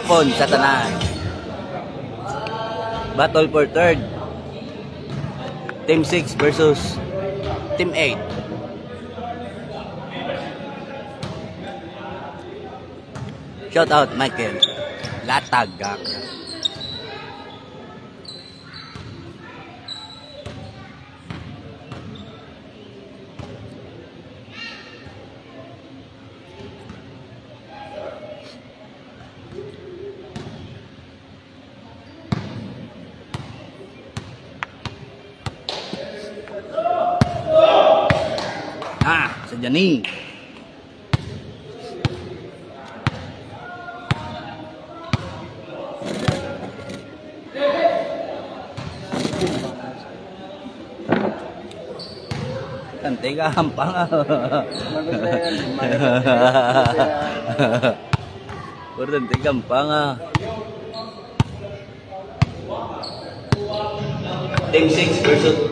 hapon sa tanan. Battle for third. Team 6 versus Team 8. Shout out Michael Latagak. Sa Jani. Tante gampang. Tante gampang. Team 6 versus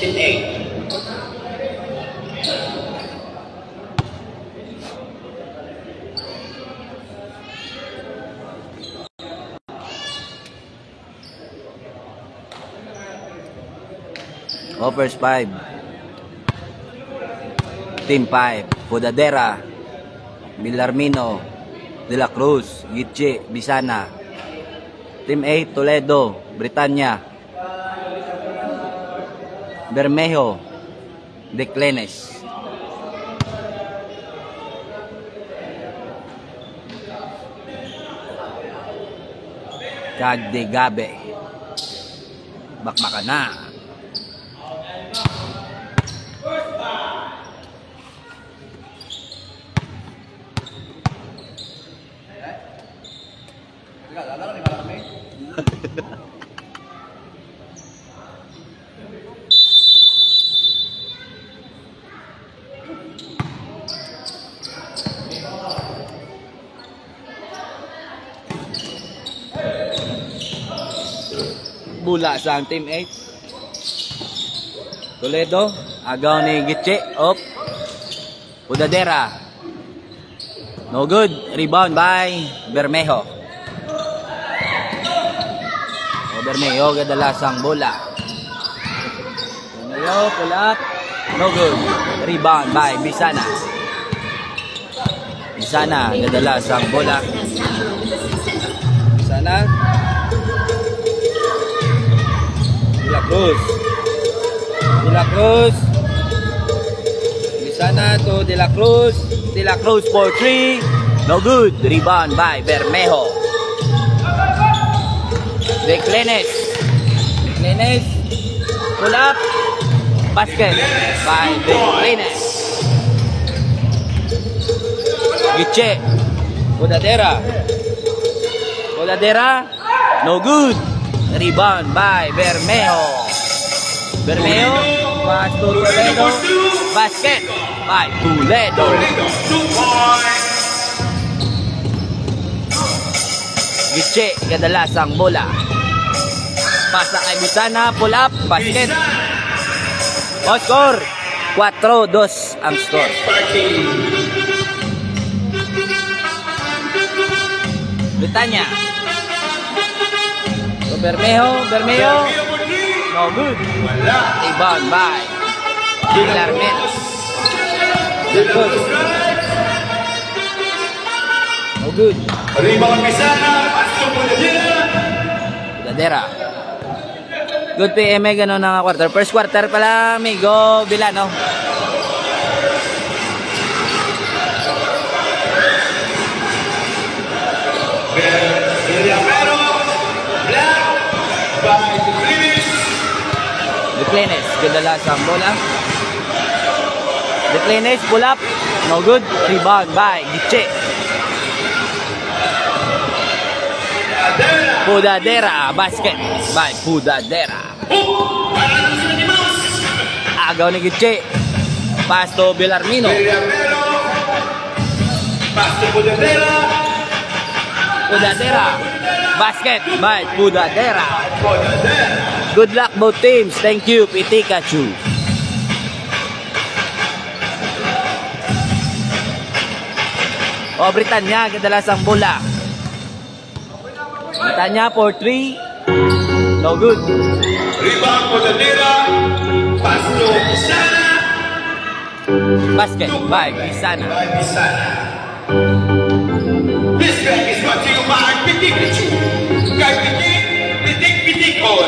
Team 8. Offers 5. Team 5. Pudadera, Villarmino, De La Cruz, Gitche, Bisana. Team 8. Toledo, Britannia, Bermejo, Declenes. Cagdegabe. Bakbakan na. Bula sa Team 8. Toledo, agaw ni Gitche, op. Pudadera. No good. Rebound by Bermejo. Bermejo gadalasang bola. Bermejo pull up. No good. Rebound by Bisana. Bisana gadalasang bola. Bisana. De La Cruz. De La Cruz. Bisana to De La Cruz. De La Cruz for 3. No good. Rebound by Bermejo. Declenes. Declenes. Pull up. Basket by Declenes. Gitche. Pudadera. Pudadera. No good. Rebound by Bermejo. Bermejo. Pass to Toledo. Basket by Toledo. Gitche. Kadalasang bola. Pasa kay Bisana. Pull up. Basket. O score. 4-2 ang score. Britannia. So Bermejo. Bermejo. No good. Rebound by Villarmino. Good. No good. Rebound Bisana. Pasto Pudadera. Good PM gano'n ng quarter. First quarter pala, Migo Vilano. Declenes, gadalasang bola. Declenes, pull up. No good. Rebound by Gitche. Pudadera, basket by Pudadera. Agaw ni Gitche. Pass to Villarmino. Pass to Pudadera. Pudadera. Basket by Pudadera. Good luck both teams. Thank you, Pikachu. O, Britanya, kadalasang bola. Britanya for 3. No good. Rebound Botadera. Pass to Pisana. Basket by Pisana. This track is brought to you by Pitik Pichu. Kay Pitik, Pitik Pitik all.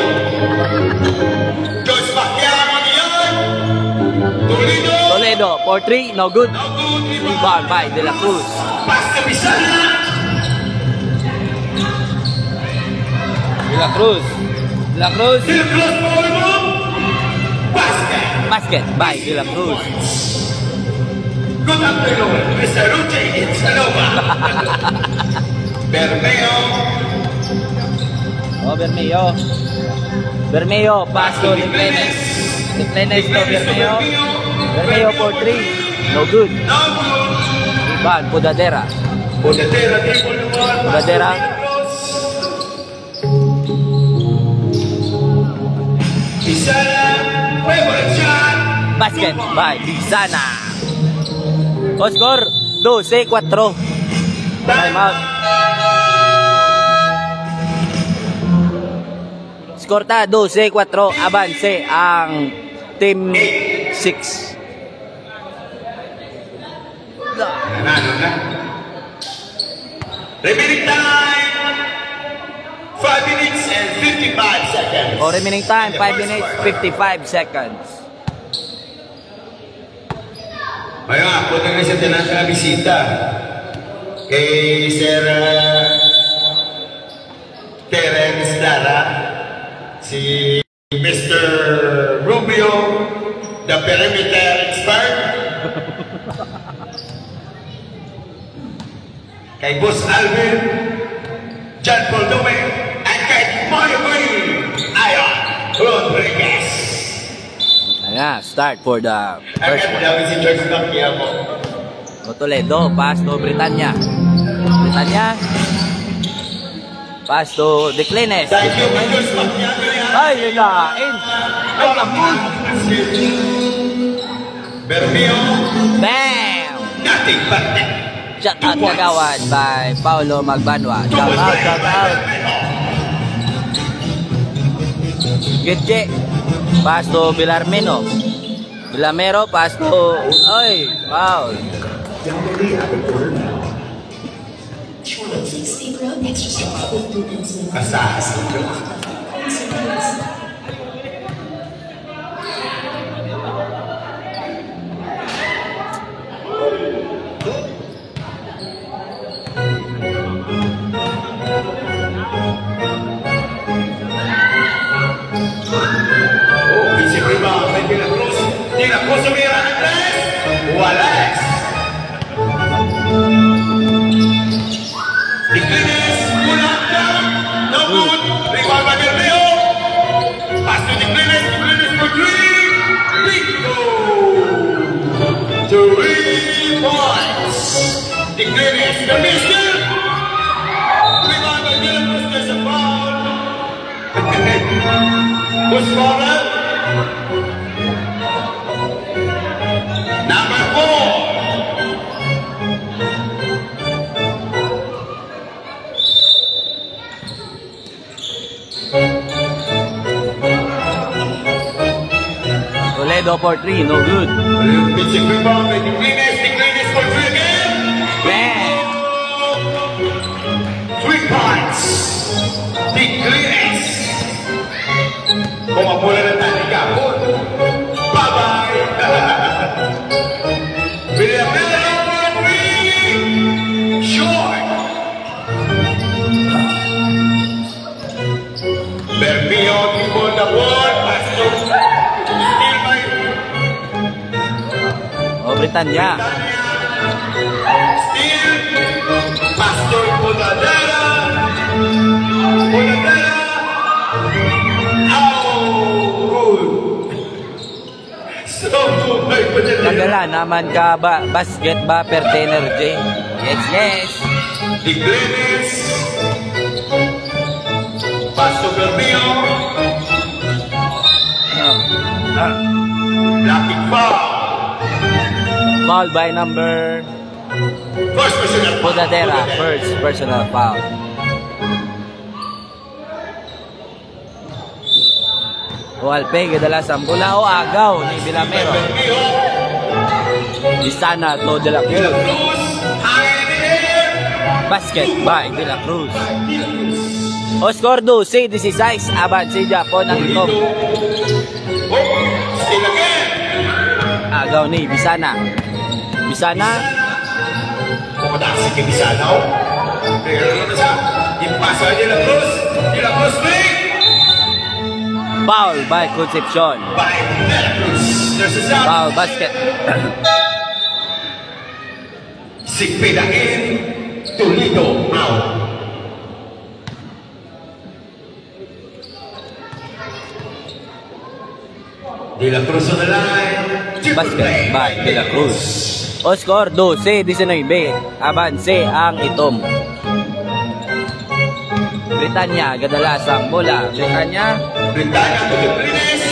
George Pacquiao on the yard. Toledo. Toledo for 3. No good. No good. Rebound by De La Cruz. Pass to Pisana. De La Cruz. De La Cruz. Still close ball move. Basket. Basket by De La Cruz. Good afternoon, Mr. Ruche Itzalova. Bermeo. O, Bermeo. Bermeo, pass to Declenes. Declenes to Bermeo. Bermeo for 3. No good. No good. Rebound, Pudadera. Botadera, table to one. Botadera. Pisana, favorite shot. Basket by Pisana. O, score 12-4. Time out. Score ta 12-4. Avance ang Team 6. Nanalo na. Remaining time, 5 minutes and 55 seconds. O, remaining time 5 minutes 55 seconds. Ngayon nga, punta nga sa tinatang na bisita kay Sir Terence Dara, si Mr. Rubio, the perimeter expert, kay Boss Alvin, John Paul Dume, and kay Mario Boy, Ayon Rodriguez. Ayan, start for the Ang first one. dami si George Pacquiao. O, Toledo, pass to Britanya. Britanya. Pass to Declenes. Thank you, George Pacquiao. Ay, hilain. Ay, kapul. Bermeo, Bam! nothing but net. Shut out kagawad by Paulo Magbanwa. Shout out, shout out. Gitche. Pass to Villarmeno. Villamero, pass to... Ay, wow. Kasas. Basic rebound by De La Cruz. De La Cruz umira ng tres. Wallace. Declines, pull-up down. No good. Rebound by Bermeo. Pass to Declines. Declines for 3. Bingo. 3 points. Declines, the mister. Rebound by De La Cruz. There's a foul. Who's fallen? Number 4. Toledo for 3, no good. Basic rebound by Declines. Declines for 3 again. Bam! 3 points. Declines. Pumapula na tayo kapon. Bye-bye. Villamero for 3. Short. Bermeo people the ball. Pass to steal by O, Britanya. Steal. Pastor Pudadera. Pudadera. Nagala naman ka ba? Basket ba per energy? Yes, yes. Declines. Paso Bermeo. Blocking foul. Foul by number First personal foul. Pudadera, first personal foul. Hualpe, gadalas ang bola o agaw ni Villamero. Bermeo. Bisana to De La De La Cruz. Cruz. High in the air. Basket by De La Cruz. De La Cruz. Oscar 12, 16, aban si Japon ang itom. Oh, still again. Agaw ni Bisana. Bisana, Pumatasi kay Bisanaw. Pero ano na siya? Ipasa De La Cruz. De La Cruz play. foul by Concepcion. By De La Cruz. There's a shot. Foul basket. Sigpidain. Toledo out. De La Cruz on the line. Triple Basket play by De La Cruz. Oscar 12, 19, avanse ang itom. Britanya, gadalas ang bola. Britanya, Britanya to the British.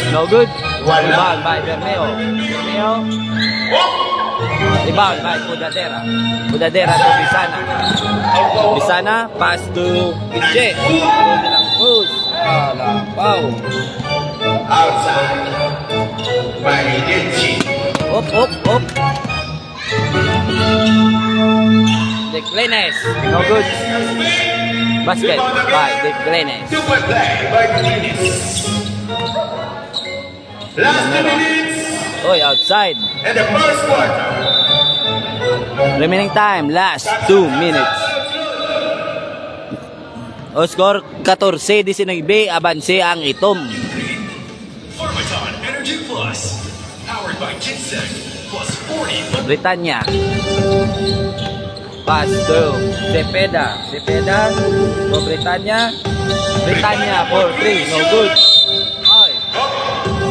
no good. Wala. Rebound by Bermeo. Bermeo, rebound by Pudadera. Pudadera to Bisana. Bisana, pass to Iche. De La Cruz. Foul. Outside by Genchi. Up. Declenes, no good. Basket by Declenes. Super play by British. Last 2 minutes Oy, outside. and the first quarter. Remaining time, last 2 minutes. O score 14-19, abanse ang itom. Pharmaton Energy Plus, powered by Ginseng, plus 40. Britanya. Pass to Cepeda. Cepeda to Britanya. Britanya for 3, no good. Ay,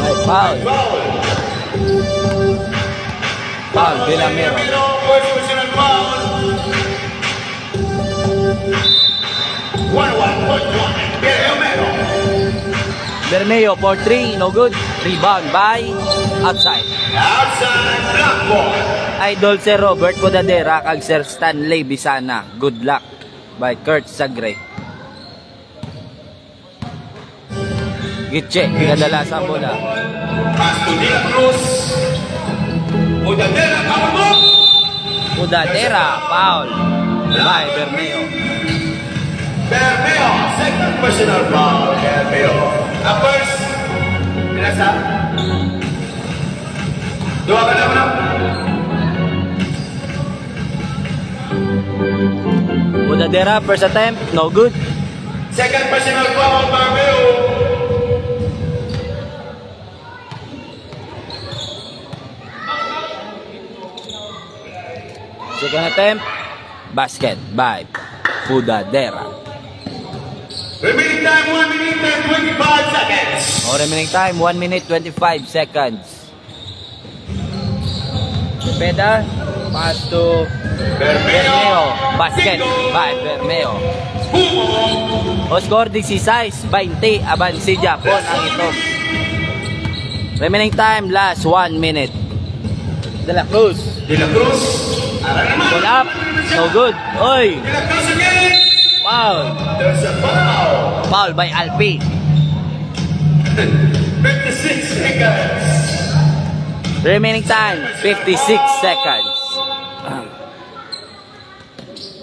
may foul. Foul, Villamero. First personal foul. 1-1-1-1. Villamero. Bermeo for 3, no good. Rebound by outside. Outside block ball. Idol Sir Robert Pudadera kag Sir Stanley Bisana. Good luck by Kurt Sagre. Gitche, kadala sa bola. Pass to De La Cruz. Pudadera, power move. Pudadera, foul by Bermeo. Bermeo, second personal foul. Bermeo. First, pinasa. Dua ka na. Pudadera, first attempt, no good. Second personal foul, Bermeo. Second attempt, basket by Pudadera. Remaining time 1 minute and 25 seconds. O remaining time, 1 minute 25 seconds. Cepeda, pass to Bermeo. Basket by Bermeo. O score 16-20, abansi Japon ang ito. Remaining time, last 1 minute. De La Cruz. De La Cruz. Ara naman. Pull up, no good. Oy, De La Cruz again. foul. There's a foul. Foul by Alpi. 56 seconds. Remaining time, 56 seconds.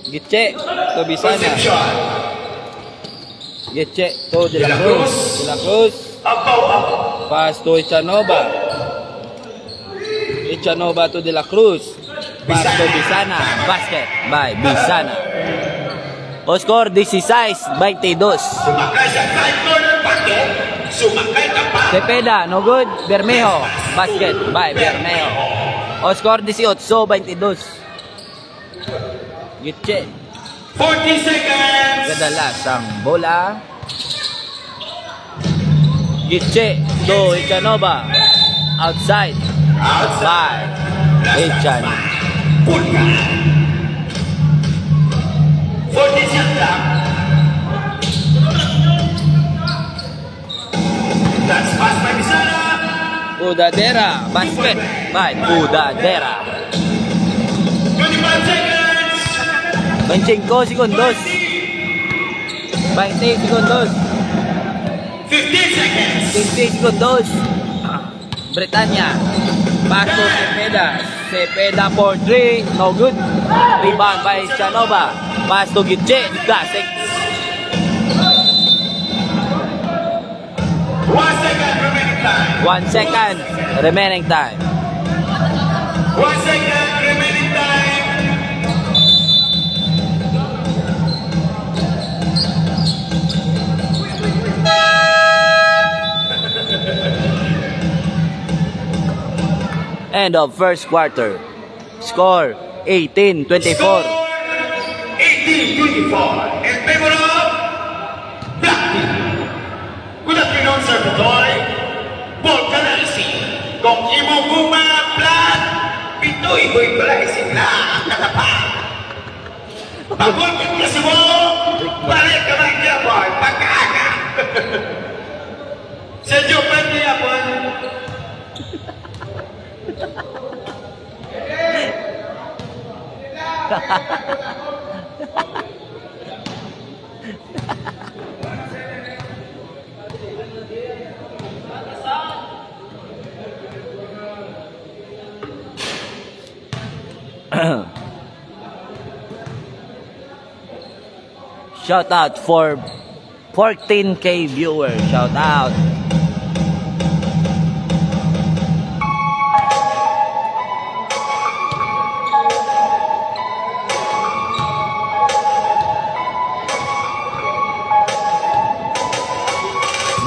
Gitche to Bisana. Concepcion. Gitche to De La Cruz. De La Cruz. Up. Pass to Ichanova. Ichanova to De La Cruz. Pass to Bisana. Basket by Bisana. O score 16-22. Sumakay sa right corner pato. Sumakay ka pa. Cepeda, no good. Bermejo. Basket by Bermejo. O score 18-22. Gitche. 40 seconds. Kadalas ang bola. Gitche to Ichanova. Outside. By Ichan. Pulga. 40 shot clock. That's pass by Bisana. Pudadera. Basket by Pudadera. seconds. 25 segundos. 20 segundos. 15 seconds. 15 segundos. Britanya. Pass to Cepeda. Cepeda for 3. No good. Rebound by Chanova. Pass to Gitche. Gasek. 1 second remaining time. 1 second remaining time. 1 second remaining time. End of first quarter. Score 18-24. Score 18-24 in favor of Black Team. Good afternoon, Sir Patoy. Volcanizing. Kung imong guma, Black, pitoy-boy palaising na ang katapat. Pagulkot kasi mo, balik ka lang niya, boy, pagkaaga. Sa Japan niya, boy. Shout out for 14K viewers. Shout out.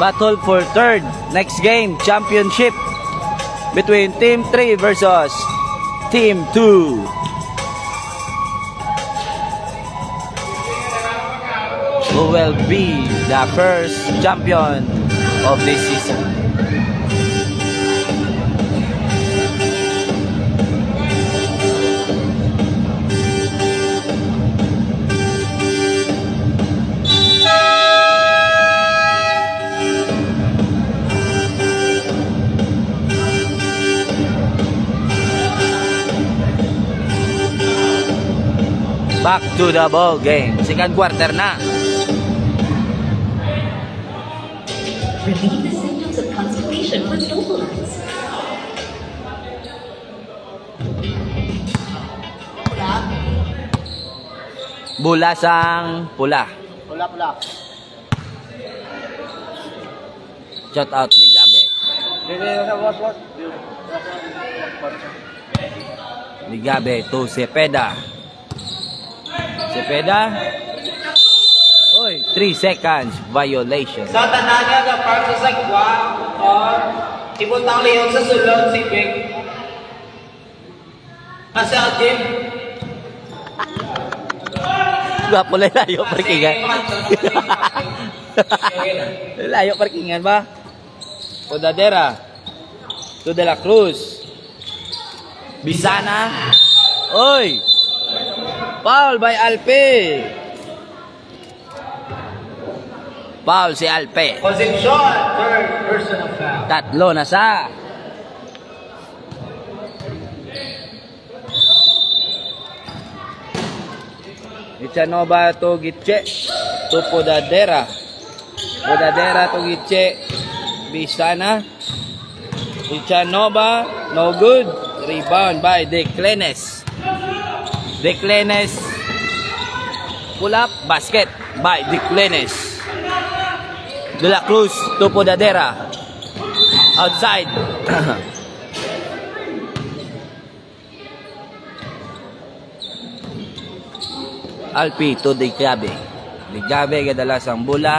Battle for third. Next game, championship between Team 3 versus Team 2. Who will be the first champion of this season? Back to the ball game. Second quarter na. Relieve the symptoms of constipation with Dopalines. Bulasang pula. Pula. Shout out ni Gabe. Ni Gabe to Cepeda. Cepeda. Oy, 3 seconds violation. Sa tanaga na parang sa sagwa o ibutang liyong sa sulod si Vic. Asa Jim? Gwapo lang, layo parkingan. Layo parkingan ba? Odadera. To De La Cruz. Bisana. Oy! Foul by Alpe. Foul si Alpe. Position, third personal foul. Tatlo na sa. Ichanova to Gitche. To Podadera. Podadera to Gitche. Bisana. Ichanova. No good. Rebound by Declenes. Declenes. Pull up. Basket by Declenes. De La Cruz to Podadera. Outside. Alpi to De Gabe. De Gabe kadalas ang bola.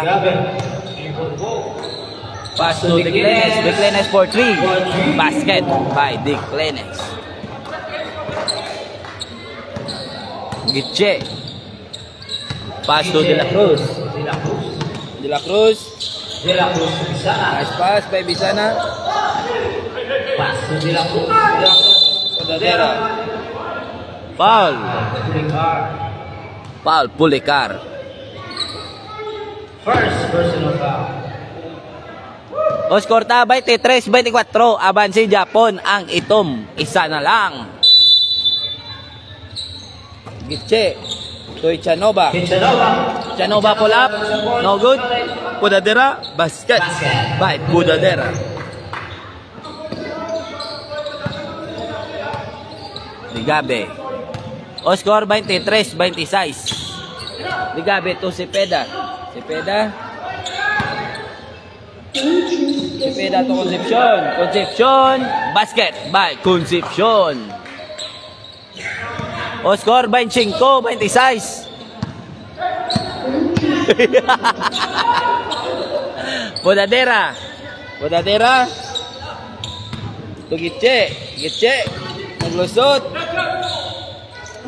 Pass to Declenes. Declenes for 3. Basket by Declenes. Gitche. Pass to De La Cruz. De La Cruz. De La Cruz Bisana. Nice pass by Bisana. Pass to De La Cruz. Podadera. Foul. Pulicar. Foul Pulicar. First personal foul. Oscar ta 23-24. Aban si Japon ang itom. Isa na lang. Gitche to Ichanova. Ichanova. Ichanova pull up. No good. Pudadera. Basket. By Pudadera. Ligabe. O score 23-26. Ligabe to Cepeda. Cepeda to Concepcion. Concepcion. Basket by Concepcion. O score 25-26. Pudadera. Pudadera to Gitche. Gitche naglusot.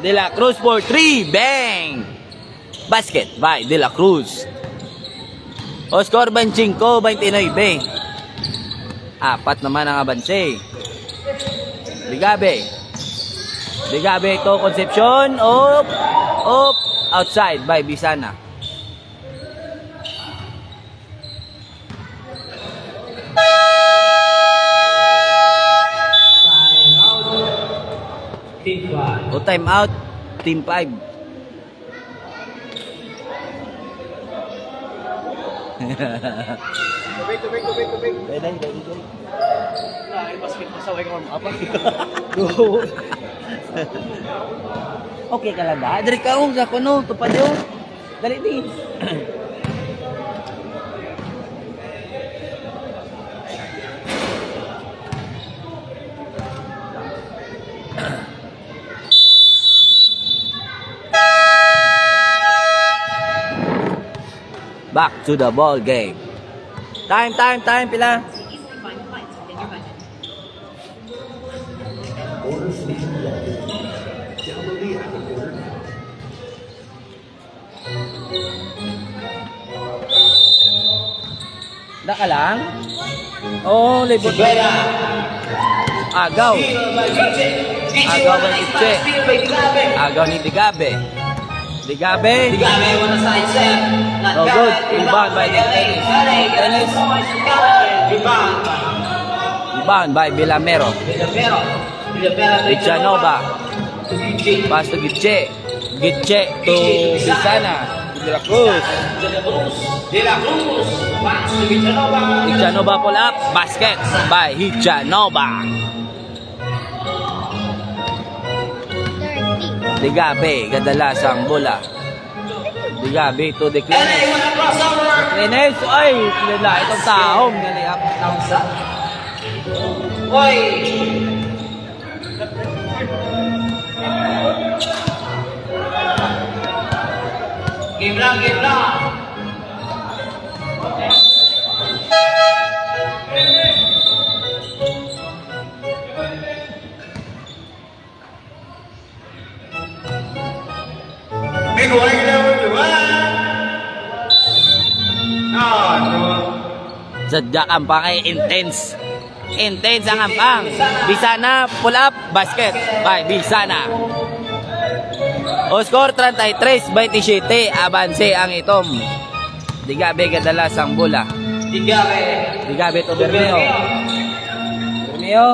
De La Cruz for 3. Bang! Basket by De La Cruz. O score 25-29. Apat naman ang abanse. Ligabe. Ligabe to Concepcion. Up. Up. Outside by Bisana. Team 5. O time out. Team 5. Tubig. Basket pasaway ko apa? Okay ka lang ba? Dari ka sa kuno tupad yo. Dali di. Back to the ball game. Time, pila. Easily find flights within your budget. Order station welcome. Download the app and order now. Daka lang. Oh, libot. Cepeda. Agaw. Steal by Gitche. Gitche Agaw wanna by nice Gitche. pass. Steal by Ligabe. Agaw ni Ligabe. Ligabe. Ligabe wanna side step. Not No got good. it. Rebound by Dennis. Dennis. Rebound. Rebound by Villamero. Villamero to Ichanova. To Gitche. Pass to Gitche. Gitche to Bisana. De La Cruz. De La Cruz. De La Cruz. Pass to Ichanova. Ichanova pull up. Basket by Ichanova. Ligabe. Kadalasang bola. Ligabe to And they Declanes. wanna crossover. Declanes. Ay, kilala itong taong. Naliap. Nausa. Oy. Game lang. Ikaw ay ginawa diba? No. Sadya ampang ay intense. Intense ang ampang. Bisana pull up. Basket by Bisana. O score 33-27. Abanse ang itom. Ligabe kadalasang bola. Ligabe. Ligabe to Bermeo. Bermeo.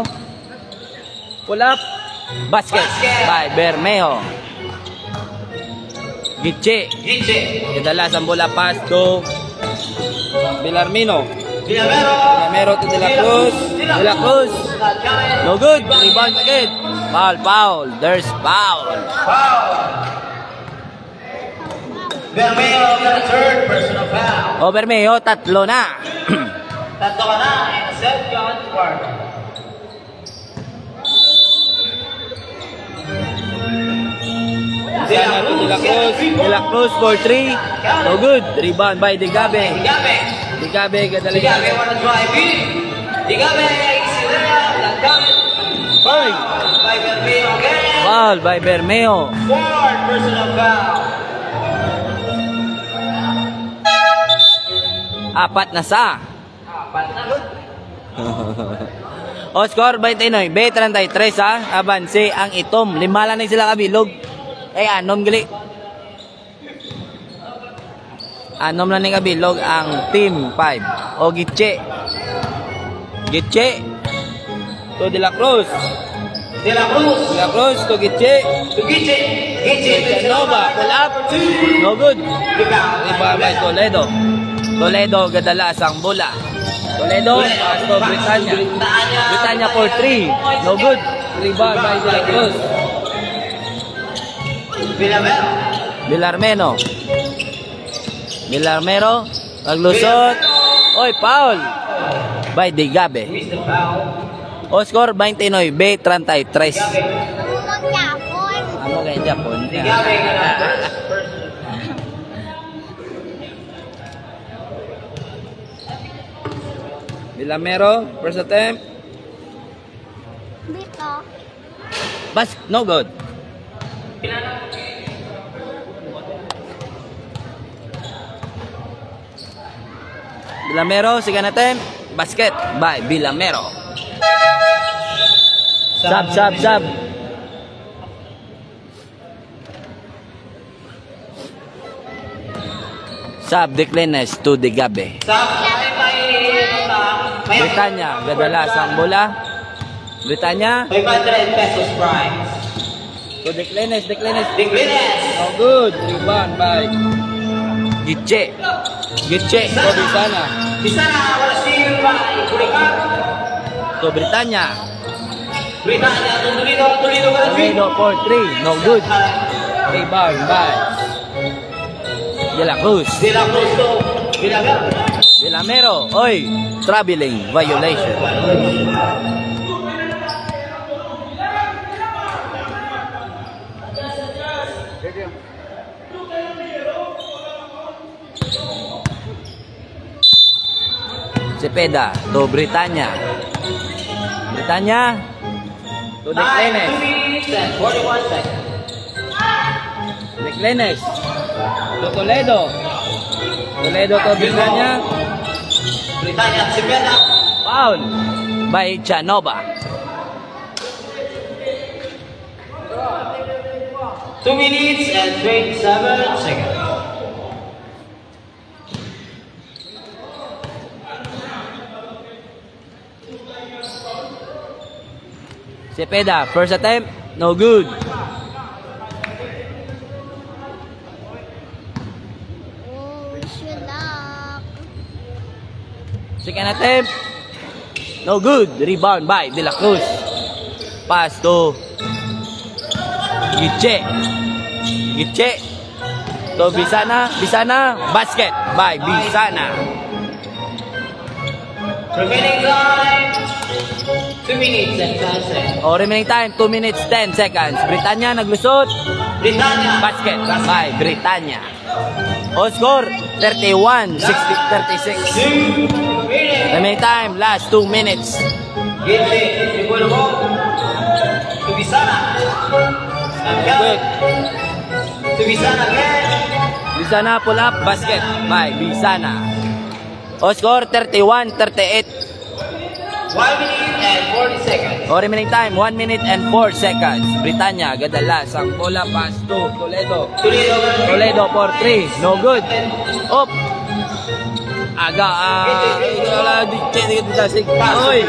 Pull up. Basket by Bermeo. Gitche. Gitche. Kadalasang bola pass to Villarmino. Villamero. Villamero to De La Cruz. De La Cruz. Not got it. No good. Rebound again. Foul. There's foul. Foul. Vermeo got a third personal foul. O Bermeo, tatlo na. Tatlo ka na in a second quarter. Sana to De La Cruz. De La Cruz for 3. No good. Rebound by Ligabe. Ligabe. Ligabe, Ligabe kadali. wanna drive in. Ligabe, easy layup. Not got it. Foul. By Vermeo again. Foul by Bermeo. Fourth personal foul. Apat na sa. Apat na. O score 29. B33 sa. Abanse ang itom. 5 lang na sila kabilog. Ay anom gali. Anom lang ni kabilog ang team 5. O Gitche. Gitche. To De La Cruz. De La Cruz. De La Cruz to Gitche. To Gitche. Villanova, pull up. No good. Rebound by Toledo. Toledo, gadalas ang bola. Toledo, pass to Britanya. Britanya for 3. No good. Rebound by De La Cruz. Villarmeno. Villarmero, paglusot. Oy, foul by De Gabe. O score 29-33. Amo kay Japon. Villamero, first attempt. Bas, no good. Villamero, second attempt. Basket by Villamero. Sub. Sub declines to De Gabe. Britanya, gadalas ang bola. Britanya. 500 pesos prize. To declines. No good. Rebound by Gitche. To Bisana. Wala steal by Burikat. To Britanya. Tulido for 3. No good. Rebound by De La Cruz. to Villamero. Oy, traveling violation. Cepeda to Britanya. To Declenes. 2 minutes and 41 seconds. Declenes to Toledo. To Britanya. Britanya at Cepeda. Foul by Chanova. 2 minutes and 27 seconds. Cepeda, first attempt, no good. Second attempt, no good. Rebound by De La Cruz. Pass to Gitche. To Bisana. Basket by Bisana. Remaining time 2 minutes and 10 seconds. Remaining time 2 minutes 10 seconds. Britanya naglusot. Britanya. Basket by Britanya. Score 31-36. 2 minutes. Remaining time last 2 minutes. Gitche. Triple ball. To Bisana. Good. To Bisana again. Bisana pull up. Basket by Bisana. Score 31-38. 1 minute and 40 seconds. Remaining time 1 minute and 4 seconds. Britanya gadalas ang bola, pass to Toledo. Toledo for 3. No good. Up. Oy.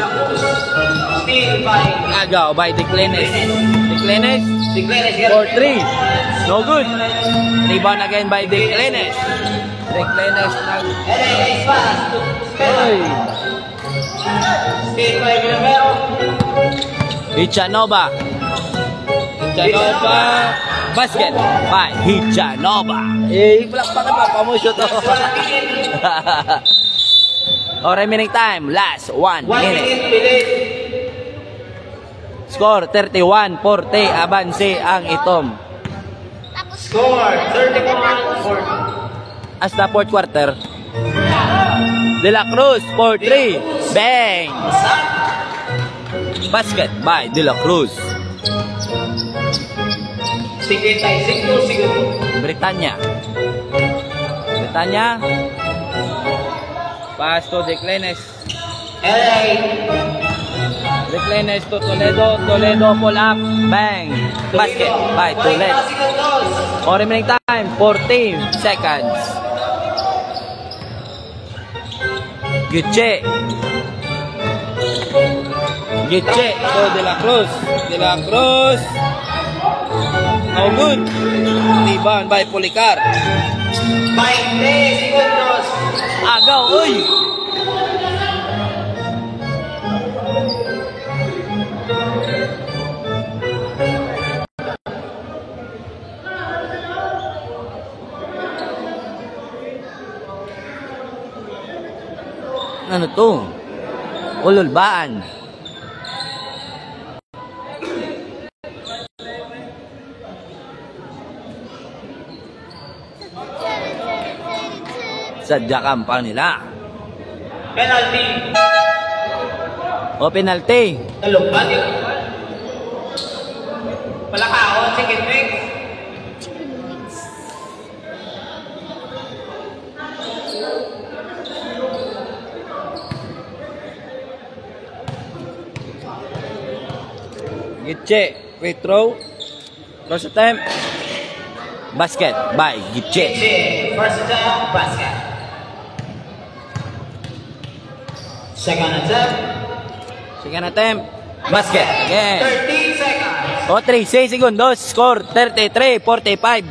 Steal by Agaw by Declenes. For 3. No good. Rebound again by Declenes. Declenes nag... LA pass to Cepeda. Oy. Steal by Villamero. Hichanova. Basket by Hichanova. Palakpakan pa pamusyo to. Remaining time last 1 1 minute. minute delay. Score 31-40. Abanse ang Itom. Score 31-40. Hasta fourth quarter. De La Cruz for 3. Bang! Basket by De La Cruz. 55 segundos. Britanya. Pass to Declenes. LA. Declenes to Toledo. Toledo pull up. Bang! Basket by Toledo. Remaining time 14 seconds. Gitche to De La Cruz. No good. Rebound by Policar. 20 segundos. Agaw, uy! Ano to? Ululbaan. Sadya kampang nila. Penalty. O penalty. Talumpan yun. Palakaon, second mix. Gitche. Free throw. Cross attempt. Basket by Gitche. First attempt, basket. Second attempt. Second attempt. Basket. Again. 13 seconds. O 36 segundos. Score 33-45.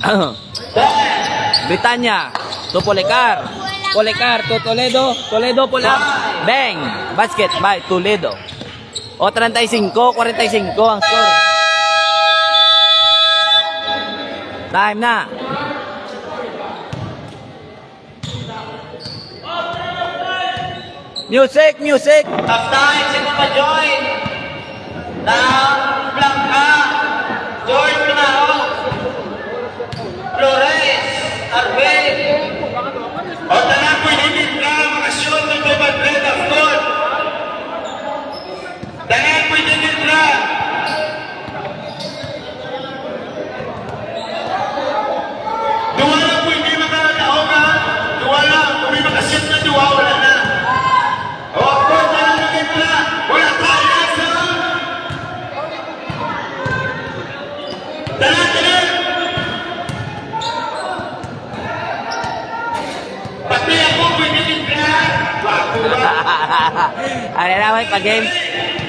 10. Britanya to Policar. Policar to Toledo. Toledo pull up. Bang. Basket by Toledo. O 35-45 ang score. Time na. Music, music. Half time, sino pa join? Ng Blanca, George Pinaro, Flores, Arvin. O tanan po inigit na mga shoot ng Madrid of God. Tanan po inigit na. Duwa lang po hindi makakataogan. Duwa lang. Kung may makashoot na duwa, wala na. O of course, tanan inigit na. Wala tayo sa... Tanan, tanan. Pati ako po inigit na. Wapo ba? Ano na, may pag-game.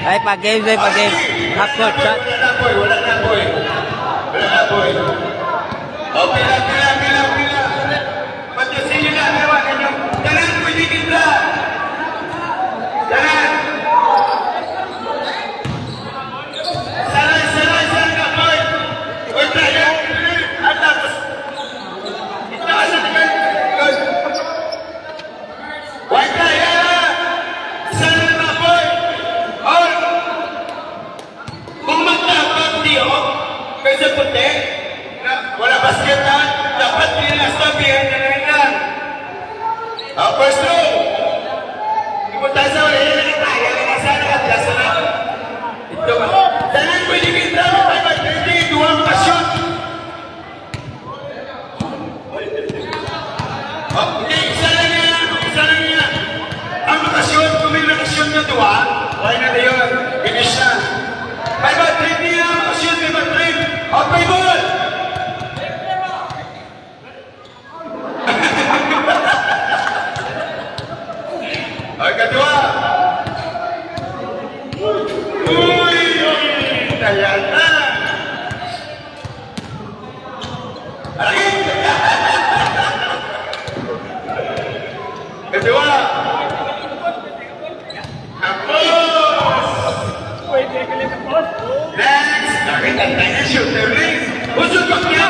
May pag-game, may pag-game. Half court shot. Wala na boy, wala na boy. Wala na boy. O, pila. Matusin nyo na, tawagan nyo. Tanan, pwede kita. Tanan. Saray ka boy. Uy, tayo. At tapos. Ito ka sa tingin. Huwag tayo. Saray ka boy. Or, kung magtapag diyo, kaysa puti, na wala basketan, dapat nila-sabihan na rin lang. First row. Ipunta sa wala yun na tayo. Sana ka, just na. Ito ba? Dalan pwede kita. Pwede dua makashoot. Hindi, isa lang yan. Ang makashoot, kung may nakashoot na dua, wala na yun. Finish na. May battery niya, makashoot, may battery. Out by ball. Ay, kedua. Uy, kaya na. Lagi. Kedua. Hapus. Next. Nakita tayo shoot the rings. Usut ko kaya.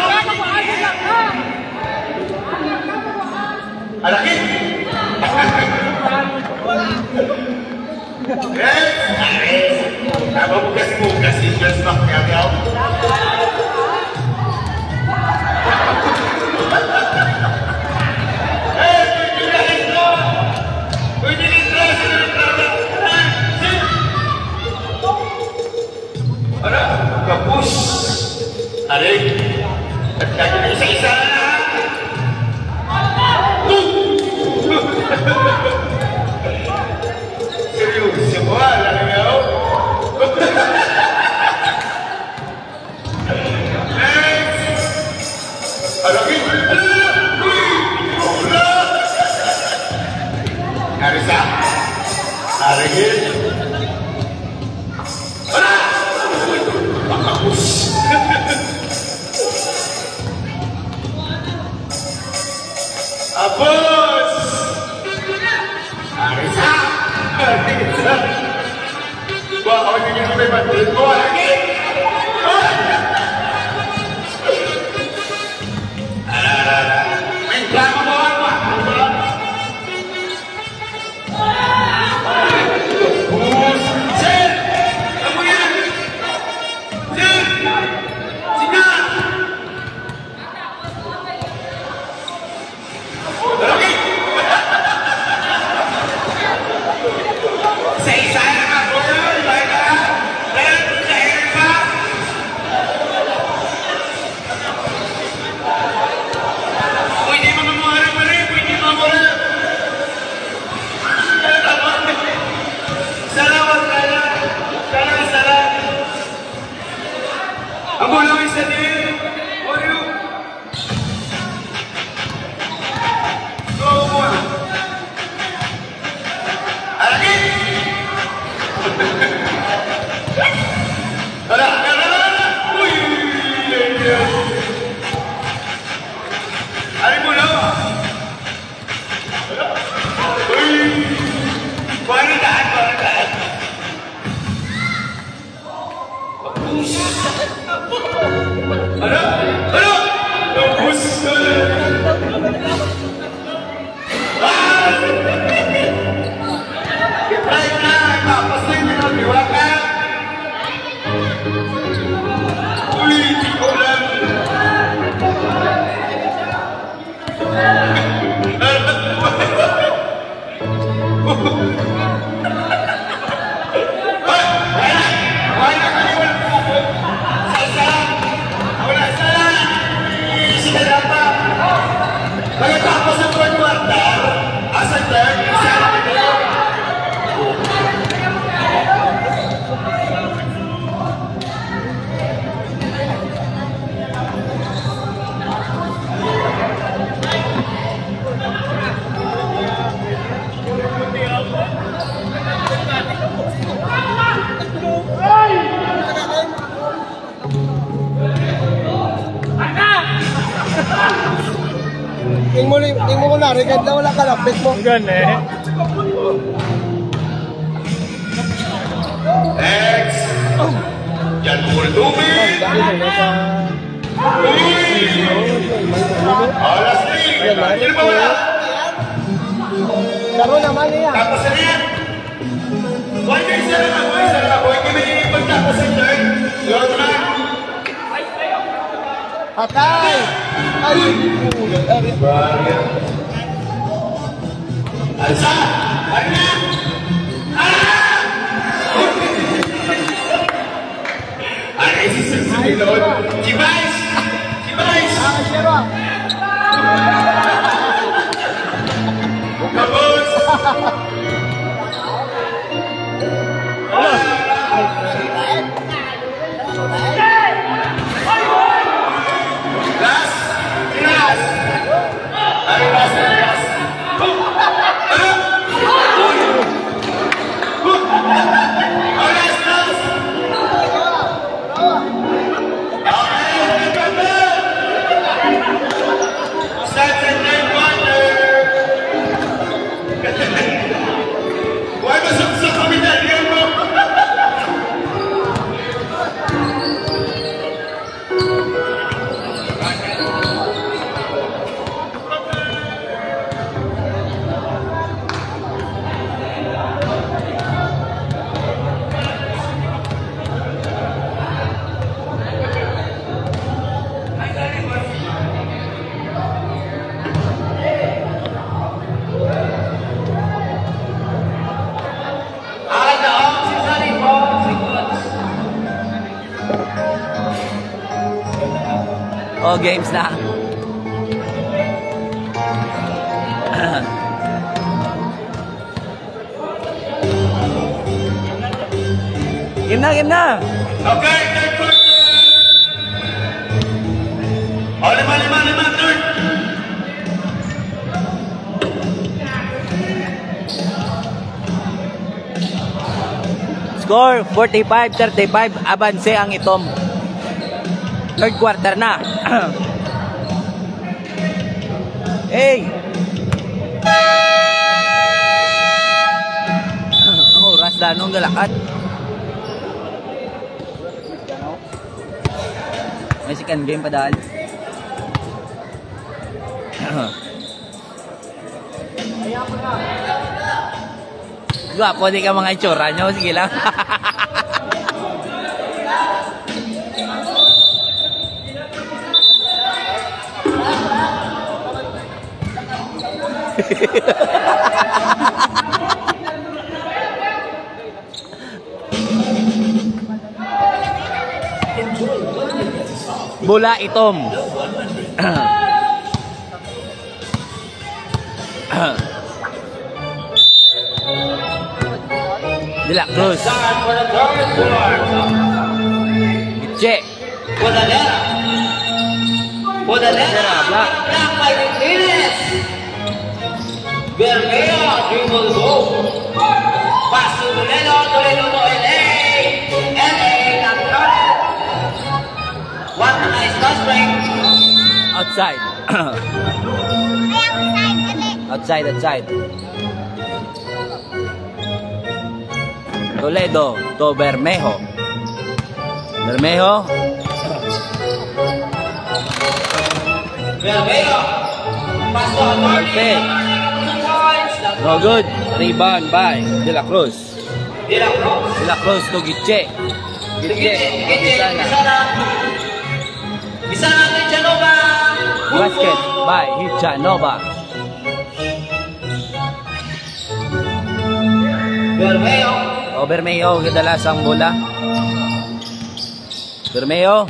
Lagi. Apa bukas ni just nak kau. Ada kapus. Ada. Kaki isa-isa. Serius, semua lah kau. Ada lagi. Harisa. Ada lagi. Bagus. Abos! Arisa! Arisa! Wah, ako yung hindi may bandit ko. Lagi! May drama mo ako. Sir! Ano yan? Sir! Sina! Lagi! Sa isa na nga po yun! Baik ka! Dahil sa hirin pa! Pwede mamamahal pa rin! Pwede mamamahal! Salamat kaya! Salamat! Ang bulang isa din! Oreo! Go on! Alagi! Ala! Uy! Ari mo na! Uy! Paano daan? Ano? Tapos! Right na! Tapos na yung pinagawa ka! Uy! Di ko lang! Pagkatapos ng third quarter, as a third, Tingin mo ko na, regard na wala ka lapit mo. Gan eh. next! Yan po ang tubig! Alas 3! Sino ba wala? Laro naman niya. Tapos na yan! Huwag kayo isa lang ako, Huwag kayo may pagtapos sa third. Yun na! Patay! Ay! Alsa! Ano na? Ano yung sisilod? Chibais! Sierra! Kabos! Last! Ay, last! Why was it so coming that here, bro? Oh, games na. Game na. Okay, third quarter. Oh, lima, third. Score 45-35, abanse ang Itom. Third quarter na. Hey! Ang oras danong galakat. May second game pa dahil. Gwapo di ka mga itsura nyo. Sige lang. Bola itom. De La Cruz. Gitche. Bodadera. Black. Black by the Giles. Bermeo dribble goal. Pass to Toledo. Toledo to LA. LA not covered. What a nice touch break. Outside. Outside. Toledo to Bermejo. Bermeo. Pass to Alpe. No good. Rebound by De La Cruz. De La Cruz. De La Cruz to Gitche. Gitche. Bisana to Chanova. Basket by Hichanova. Bermeo. O Bermeo, kadalas ang bola. Bermeo.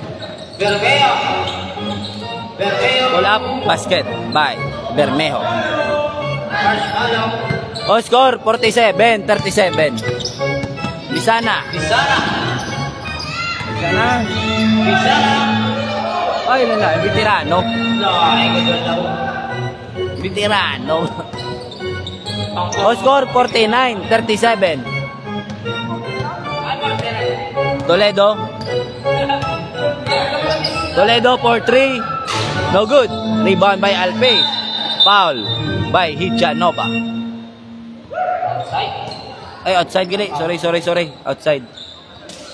Pull up, basket by Bermejo. O score, 47-37. Bisana. Ay, lala, veterano. Veterano. O score, 49-37. Toledo for 3. No good. Rebound by Alpe. Foul by Hichanova. Ay, outside gini. Sorry. Outside.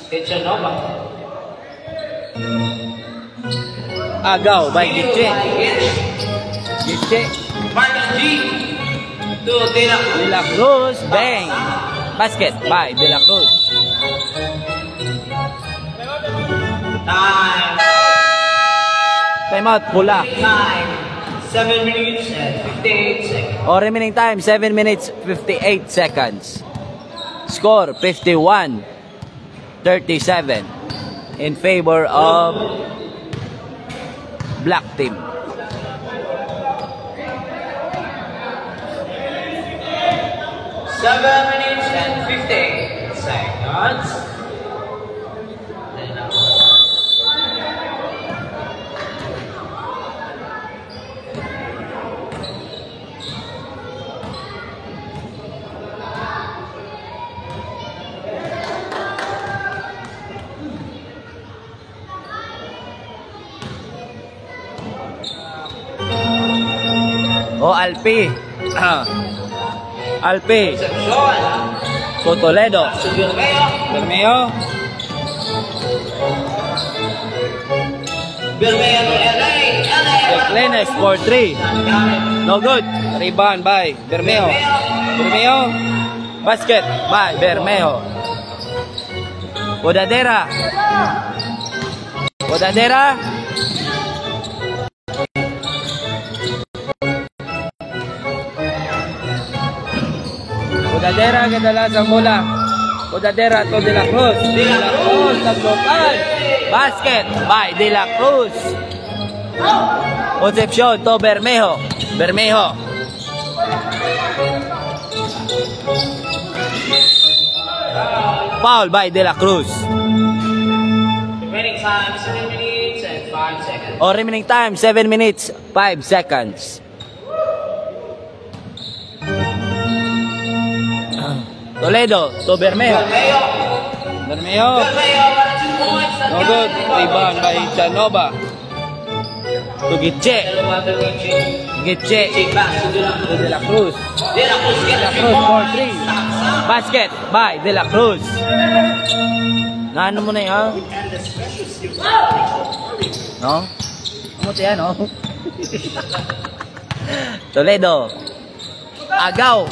Hichanova. Agaw by Gitche. Marcus G. To De La Cruz. De La Cruz. Bang. Basket by De La Cruz. Time out, pula. 7 minutes and 58 seconds. O remaining time, 7 minutes, 58 seconds. Score, 51-37 in favor of Black Team. Seven minutes and 58 seconds. O Alpe. Alpe. To Toledo. Bermeo. Clenes for 3. No good. Rebound by Bermeo. Basket by Bermeo. Bodadera. Bodadera kadalas ang bola. Bodadera to De La Cruz. Naglopan. Basket by De La Cruz. Concepcion to Bermejo. Foul by De La Cruz. Remaining time 7 minutes and 5 seconds. O remaining time 7 minutes 5 seconds. Toledo to Bermejo. No No good. Rebound by Chanova. To Gitche. Gitche. To De La Cruz. De La Cruz for 3. Basket by De La Cruz. Naano mo na yan? No? Kamuti yan, no? Toledo. Agaw.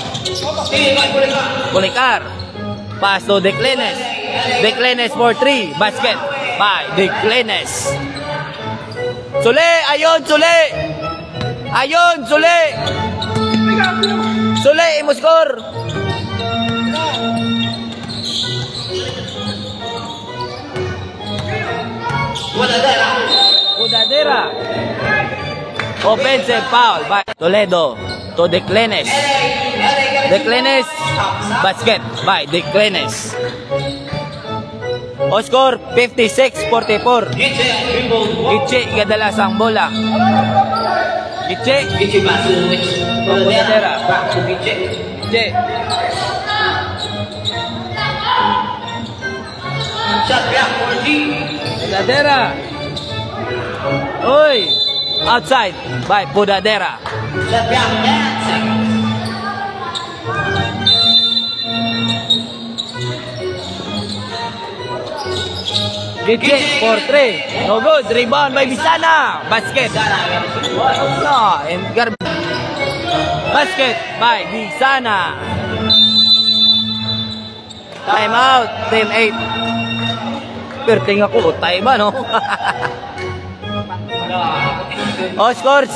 Pulicar. Pass to Declenes. Declenes for 3. Basket by Declenes. Sule! Ayun! Sule! Ayun! Sule! Sule! Imo score! Udadera. Offensive foul by Toledo to Declenes. Declenes. Basket by Declenes. O score 56-44. Gitche kadalasang bola. Gitche. Udadera. Gitche. Pudadera. Oy. Outside by Pudadera. Gitche for 3. No good. Rebound by Bisana. Basket. No. Basket by Bisana. Time out. Team 8. Perting ako. Time no? O score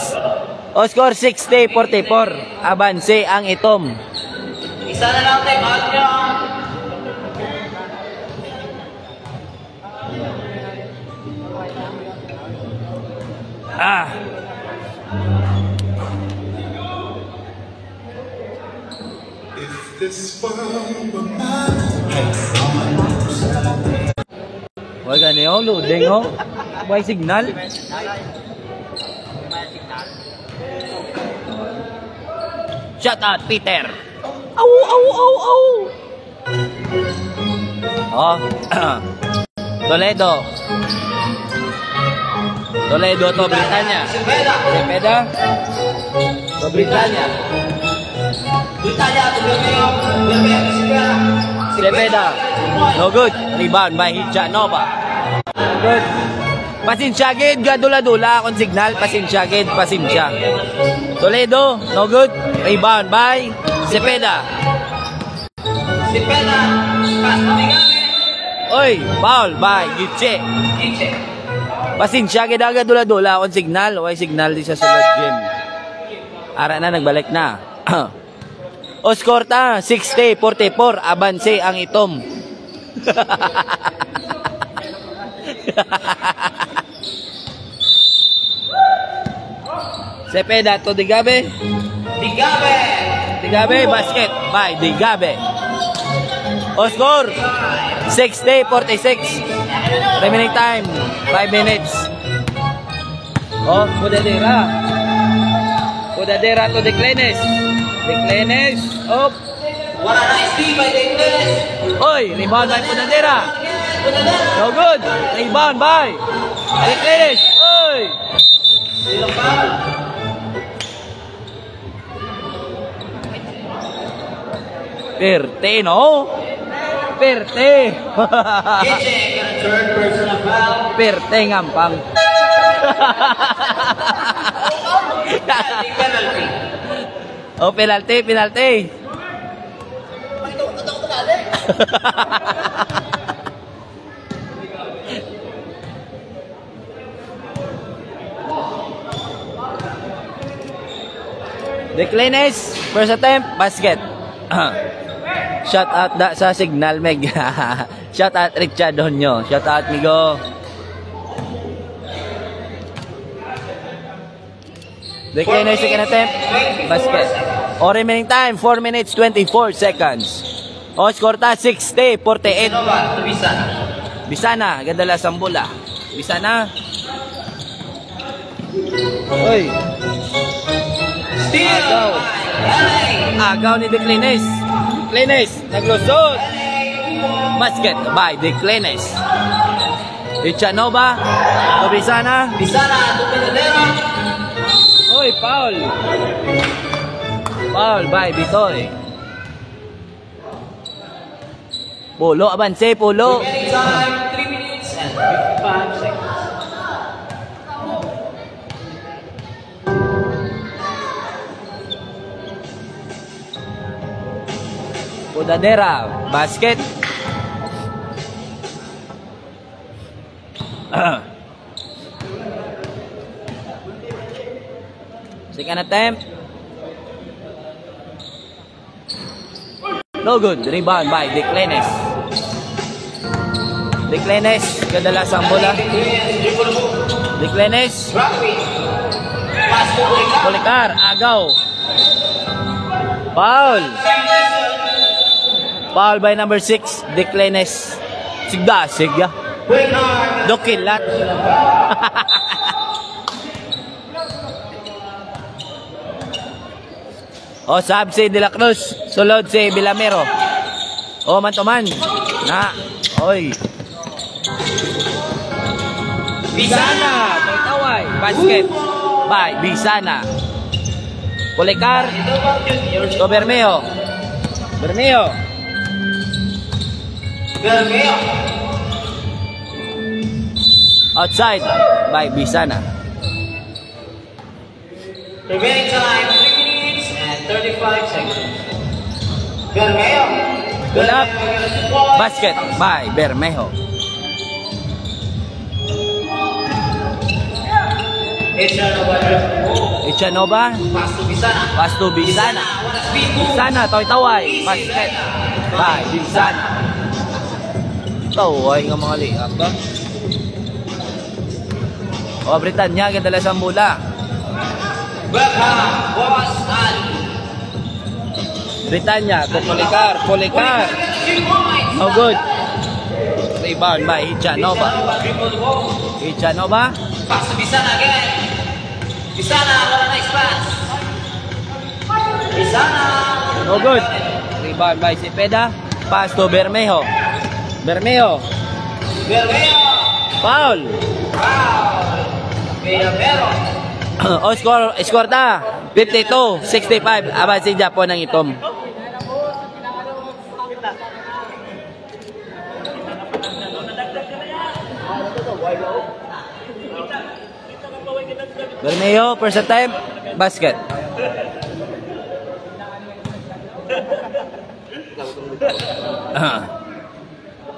60-44. Abanse ang Itom. Isa na lang time out nyo. Huwag gani yung loading ho. May signal. Shut out Peter. Au au au au. Oh. Toledo. Toledo to Britanya. Cepeda. To Britanya. Cepeda. No good. Rebound by Chanova. No good. Pasensya gid gadula-dula akong signal. Pasensya gid, pasensya. Toledo, no good. Rebound by Cepeda. Cepeda. Pass to Migame. Oy, foul by Gitche. Pasensya gid gadula-dula akong signal. Way signal di sa sulod game. Ara na nagbalik na. O score ta 60-44. Abanse ang Itom. Cepeda to Digabe. Digabe basket by Digabe. O score 60-46. Remaining time 5 minutes. O Pudadera. Pudadera to Declenes. Declenes up. What a nice team by Declenes. Oy, rebound by Pudadera. No good. Rebound by Declenes. Oy. Perte, no? Perte. Third personal foul. Perte ngampang. Penalty. Oh, penalty, penalty. Declenes, first attempt, basket. Shout out da sa signal meg. Shout out Richard Donyo. Shout out migo. Declenes second attempt, basket. O remaining time 4 minutes 24 seconds. O score ta 60-48. Bisana, gadala sambula. Bisana. Oy. Agaw. Agaw ni Declenes. Declenes, naglusot. Basket by Declenes. Ichanova. To Bisana. Bisana to Pinadera. Oy, foul. Foul by Bitoy. Pulo, abanse, pulo. Remaining time 3 minutes and 55 seconds. Pudadera, basket. Second attempt. No good. Rebound by Declenes. Declenes, kadalasang bola. Declenes. Rugby. Pass to Bolicar. Bolicar, agaw. Foul. Foul by number 6, Declenes. Sigda. Bolicar. Dokilat. O, sab si De La Cruz. Sulod si Villamero. O, man-to-man. Na. Oy. Bisana. Taway. Basket. By Bisana. Bolicar. To Bermeo. Bermeo. Outside by Bisana. Remaining time 3 minutes and 35 seconds. Bermeo. Pull up. Basket by Bermejo. Ichanova. Pass to Bisana. Pass to Bisana. Bisana, taway. Basket by Bisana. Taway nga mga liap to. O, Britanya, kadalasang bola. Beckham. Boss Ali. Britanya, to Bolicar. Bolicar. No good. Rebound by Ichanova. Ichanova. Pass to Bisana again. Bisana, what a nice pass. Bisana. No good. Rebound by Cepeda. Pass to Bermejo. Bermejo. Bermeo. Foul. Villamero. O, score na. 52-65. Abad si Japon ng itom. Bermeo, first attempt. Basket.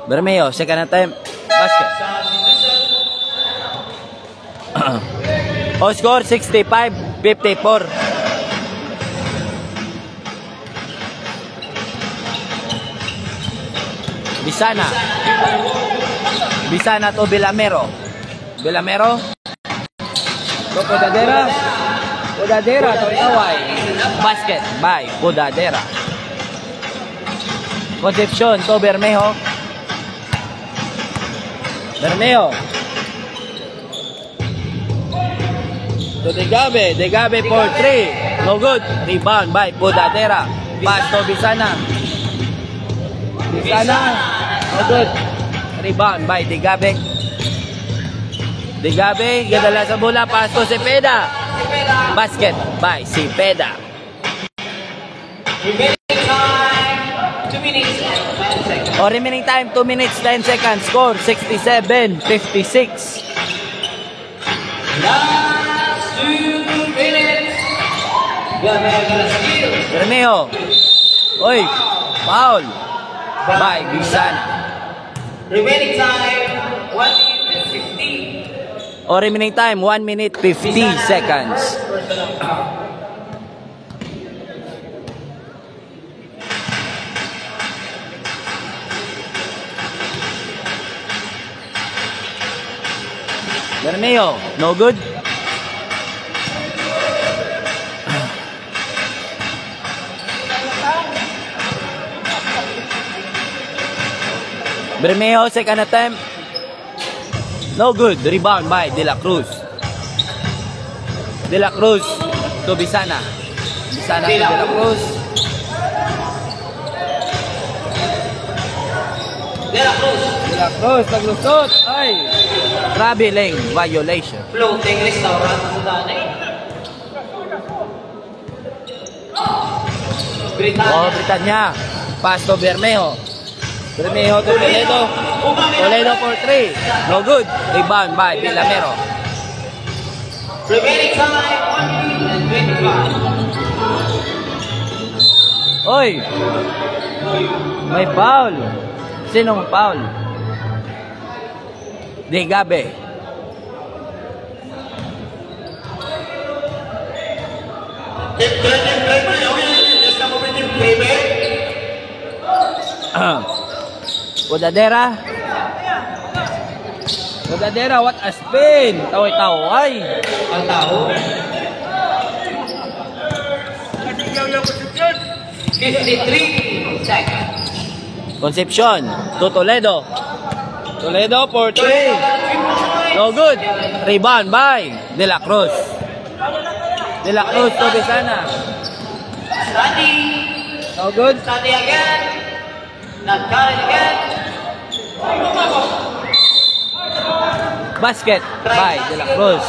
Bermeo, second attempt. Basket. O, score 65-54. Bisana. Bisana to Villamero. Villamero. To Pudadera. Pudadera to Taway. Basket by Pudadera. Concepcion to Bermejo. Bermejo. To Degabe. Degabe for 3. No good. Rebound by Pudadera. Pass to Bisana. Bisana. No good. Rebound by Degabe. Degabe. Gadala sa bola. Pass to Cepeda. Basket by Cepeda. Remaining time 2 minutes and 10 seconds. O, remaining time 2 minutes 10 seconds. Score 67-56. Last 2 minutes. Bermeo. Oy. Foul. By Bisana. Remaining time 1 minute and 15. O, remaining time 1 minute 50 seconds. Bermeo, no good. Bermeo, second attempt. No good. Rebound by De La Cruz. De La Cruz to Bisana. Bisana to De La Cruz. De La Cruz. De La Cruz, naglusot. Ay. Traveling violation. Floating restaurant sa danay. Oh, Britannia. Pass to Bermejo. Bermejo to Toledo. Toledo for 3. No good. Rebound by Villamero. Remaining time, 1 minute and 25. Oy! May foul. Sinong foul? De Gabe. Kudadera. Kudadera, what a spin! Taway-taway. Ang tao. 53 seconds. Concepcion to Toledo. Toledo for 3. No good. Rebound by De La Cruz. De La Cruz to Bisana. Study. No good. Study again. Not counted again. Basket by De La Cruz.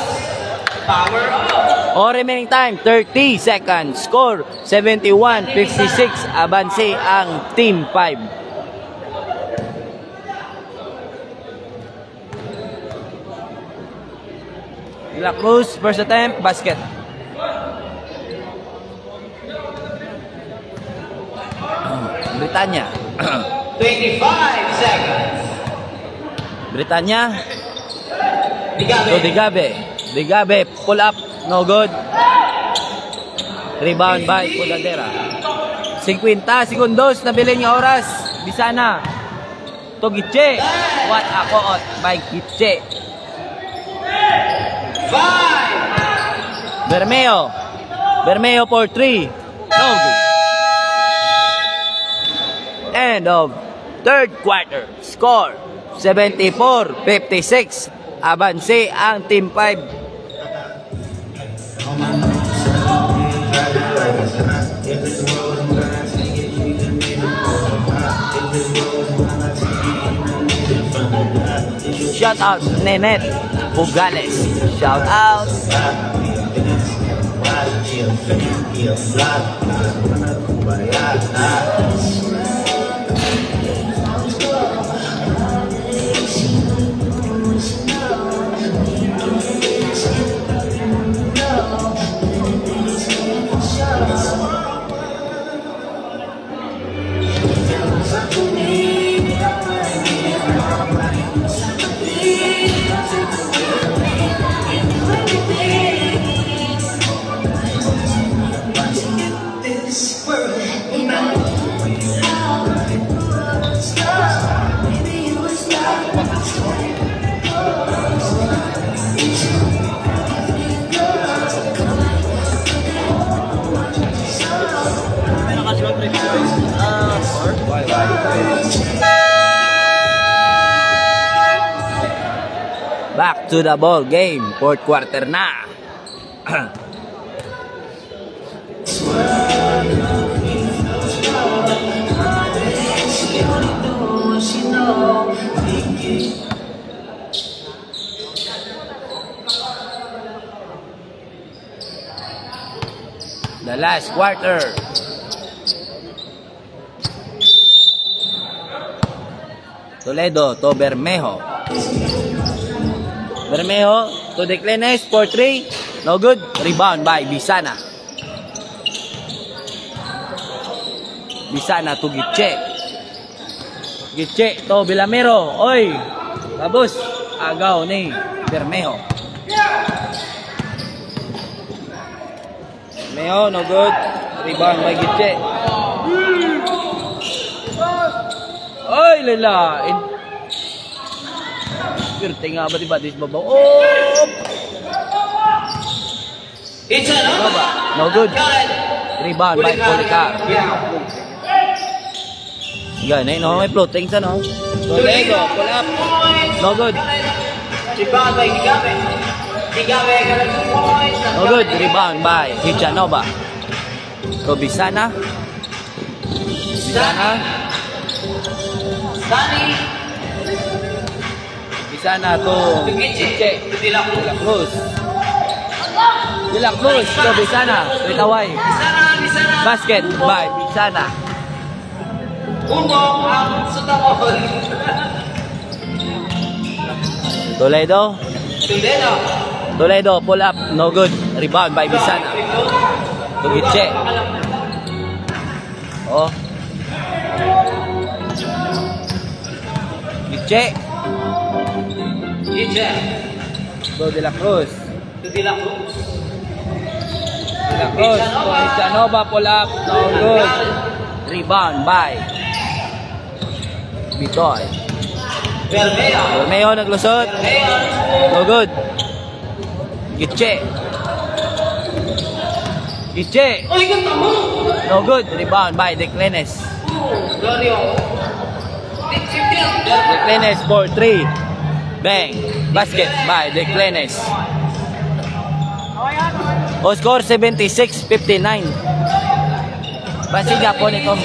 Power up. O remaining time, 30 seconds. Score, 71-56. Abanse ang Team 5. De La Cruz, first attempt, basket. Britannia. 25 seconds. Britannia Digabe. to Digabe. Digabe, pull up, no good. Rebound by Cudadera. 50 segundos na bilin yung oras. Bisana to Gitche. What a koot by Gitche. 5. Bermeo. Bermeo for 3. No good. End of third quarter. Score 74-56. Abanse ang Team 5. Shout out Nenet Bugales. Shout out. Back to the ball game. Fourth quarter na. The last quarter. Toledo to Bermejo. Bermejo to Declenes for 3. No good. Rebound by Bisana. Bisana to Gitche. Gitche to Villamero. Oy! Tapos, agaw ni Bermejo. Bermejo, no good. Rebound by Gitche. Oy, lala! Pirte nga ba diba? Dis babaw. Oh! It's another. No good. Rebound by Policar. Yan eh, no? May floating sa no? Toledo, pull up. No good. Rebound by Digabe. Digabe got 2 points. No good. Rebound by Hichanova. To Bisana. Bisana. Sunny. Bisana to Gitche. De La Cruz. De La Cruz to Bisana. Ritaway. Basket by Bisana. Unong ang Sutamol. Toledo. Toledo pull up, no good. Rebound by Bisana. To Gitche. Oh. Gitche. To De La Cruz. De La Cruz to Ichanova pull up, no good. Rebound by Bitoy. Bermeo naglusot. No good. Gitche. No good. Rebound by Declenes. Declenes for 3. Bang. Basket by Declenes. O score 76-59. Bansiga po nitong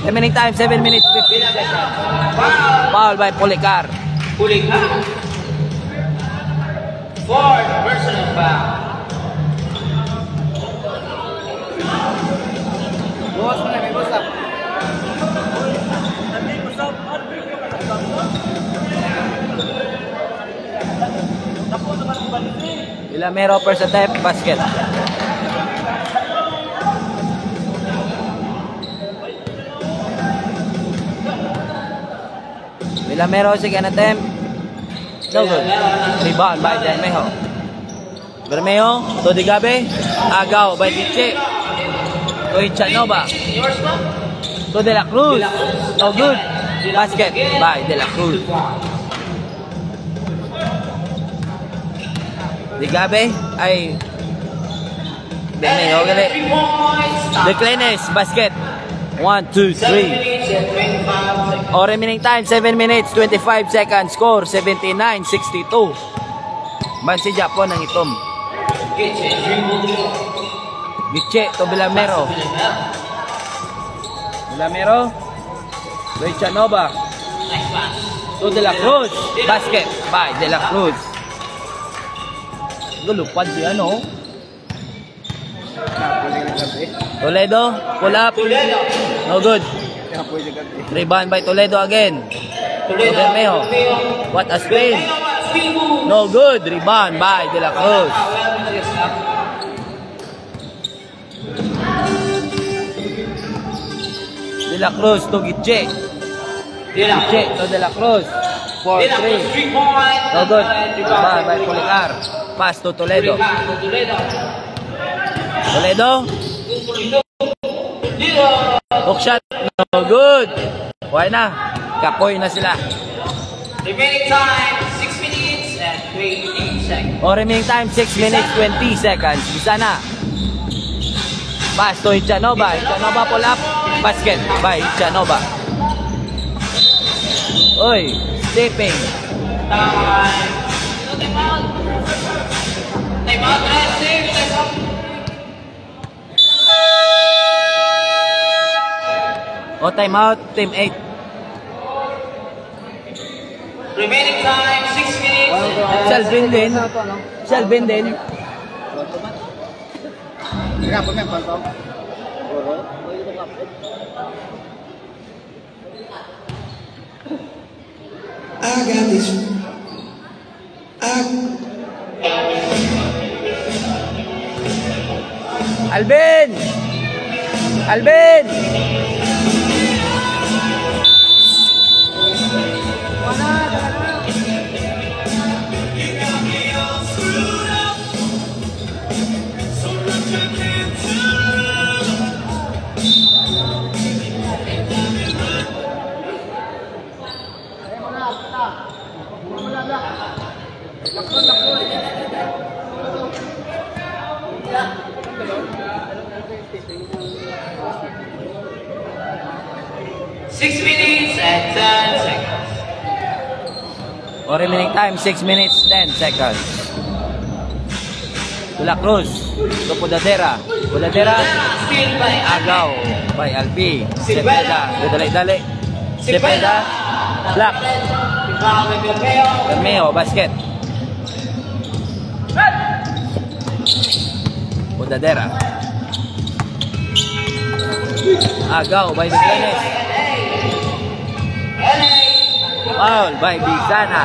remaining time 7 minutes 15 seconds. Foul by Policar. Fourth personal foul. Bukas mo na, may busap. Ilamero per sa type basket. Ilamero second attempt. No good. Rebound by Bermejo. Bermejo to Digabe. Agaw by Gitche. To Ichanova. To De La Cruz. No good. Basket by De La Cruz. Digabe ay Bermejo gali. Declenes basket. 1, 2, 3. O remaining time 7 minutes 25 seconds. Score 79-62. Bansi Japon ang itom. Gitche to Bilamero. To Ichanova. To De La Cruz. Basket by De La Cruz. Lupad si ano. Toledo pull up. No good. Rebound by Toledo again. To Bermejo. What a spin. No good. Rebound by De La Cruz. De La Cruz to Gitche. Gitche to De La Cruz. 4-3. No good. Rebound by Policar. Pass to Toledo. Hook shot. No good. Why na? Kapoy na sila. Remaining time 6 minutes and 20 seconds. O remaining time 6 minutes 20 seconds. Bisa na. Pass to Ichanova. Ichanova pull up. Basket by Ichanova. Oy, stepping. Time out, save, time out. O time out, team 8. Remaining time 6 minutes. Selvin din. I got this. Alvin! Six minutes and 10 seconds. O remaining time 6 minutes 10 seconds. De La Cruz to Pudadera. Still by Agaw by Albi. Cepeda. Dali. Cepeda. Black. Foul with Bermeo. Bermeo, basket. Bodadera. Agaw by Declenes. Foul by Bisana.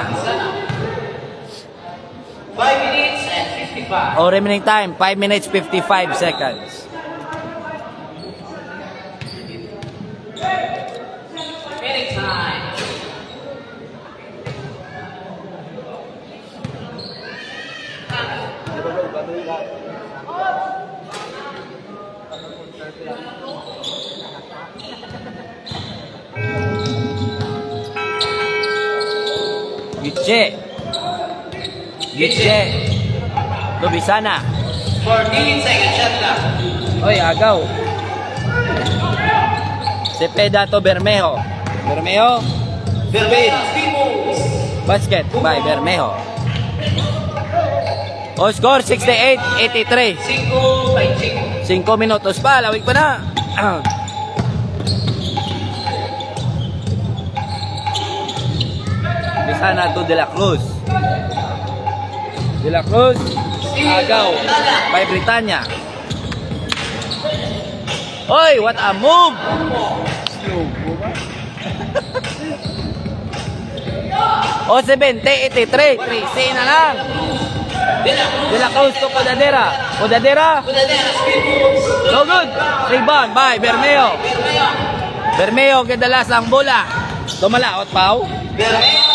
5 minutes and 55. O remaining time, 5 minutes 55 seconds. Minute time. Gitche. Gitche. Lubisana. 14 seconds shot clock. Oy, agaw. Cepeda to Bermejo. Bermejo. Bermeo speed moves. Basket by Bermejo. O score 68-83. 5 by 5. 5 minutos pa. Lawig pa na. Bisana to De La Cruz. De La Cruz. Agaw by Britannia. Oy, what a move! O 70-83. 3C na lang. De La Cruz to Podadera. Podadera. Bodadera speed moves. No good. Rebound by Bermeo. Bermeo. Bermeo kadalas ang bola. Tumalaot pau. Bermeo.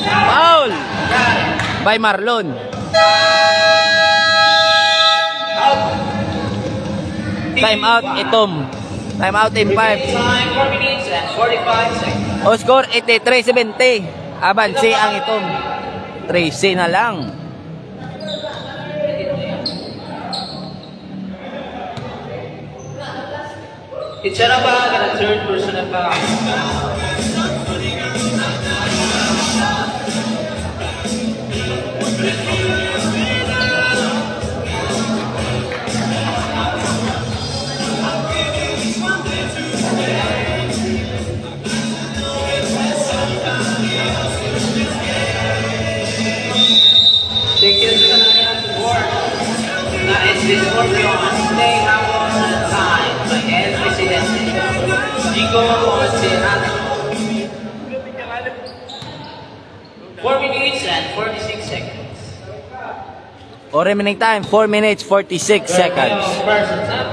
Foul by Marlon. Out. Time out Itom. Time out in 5. Time 4 minutes and 45 seconds. O score 83-70. Abansi ang Itom. 3C na lang. It's a bag and a third person of foul. Tickets to the board. That is the Scorpion. They have on time by El Presidente. Chico Serrano. 4 minutes and 46 seconds. O remaining time 4 minutes 46 seconds. Persons up.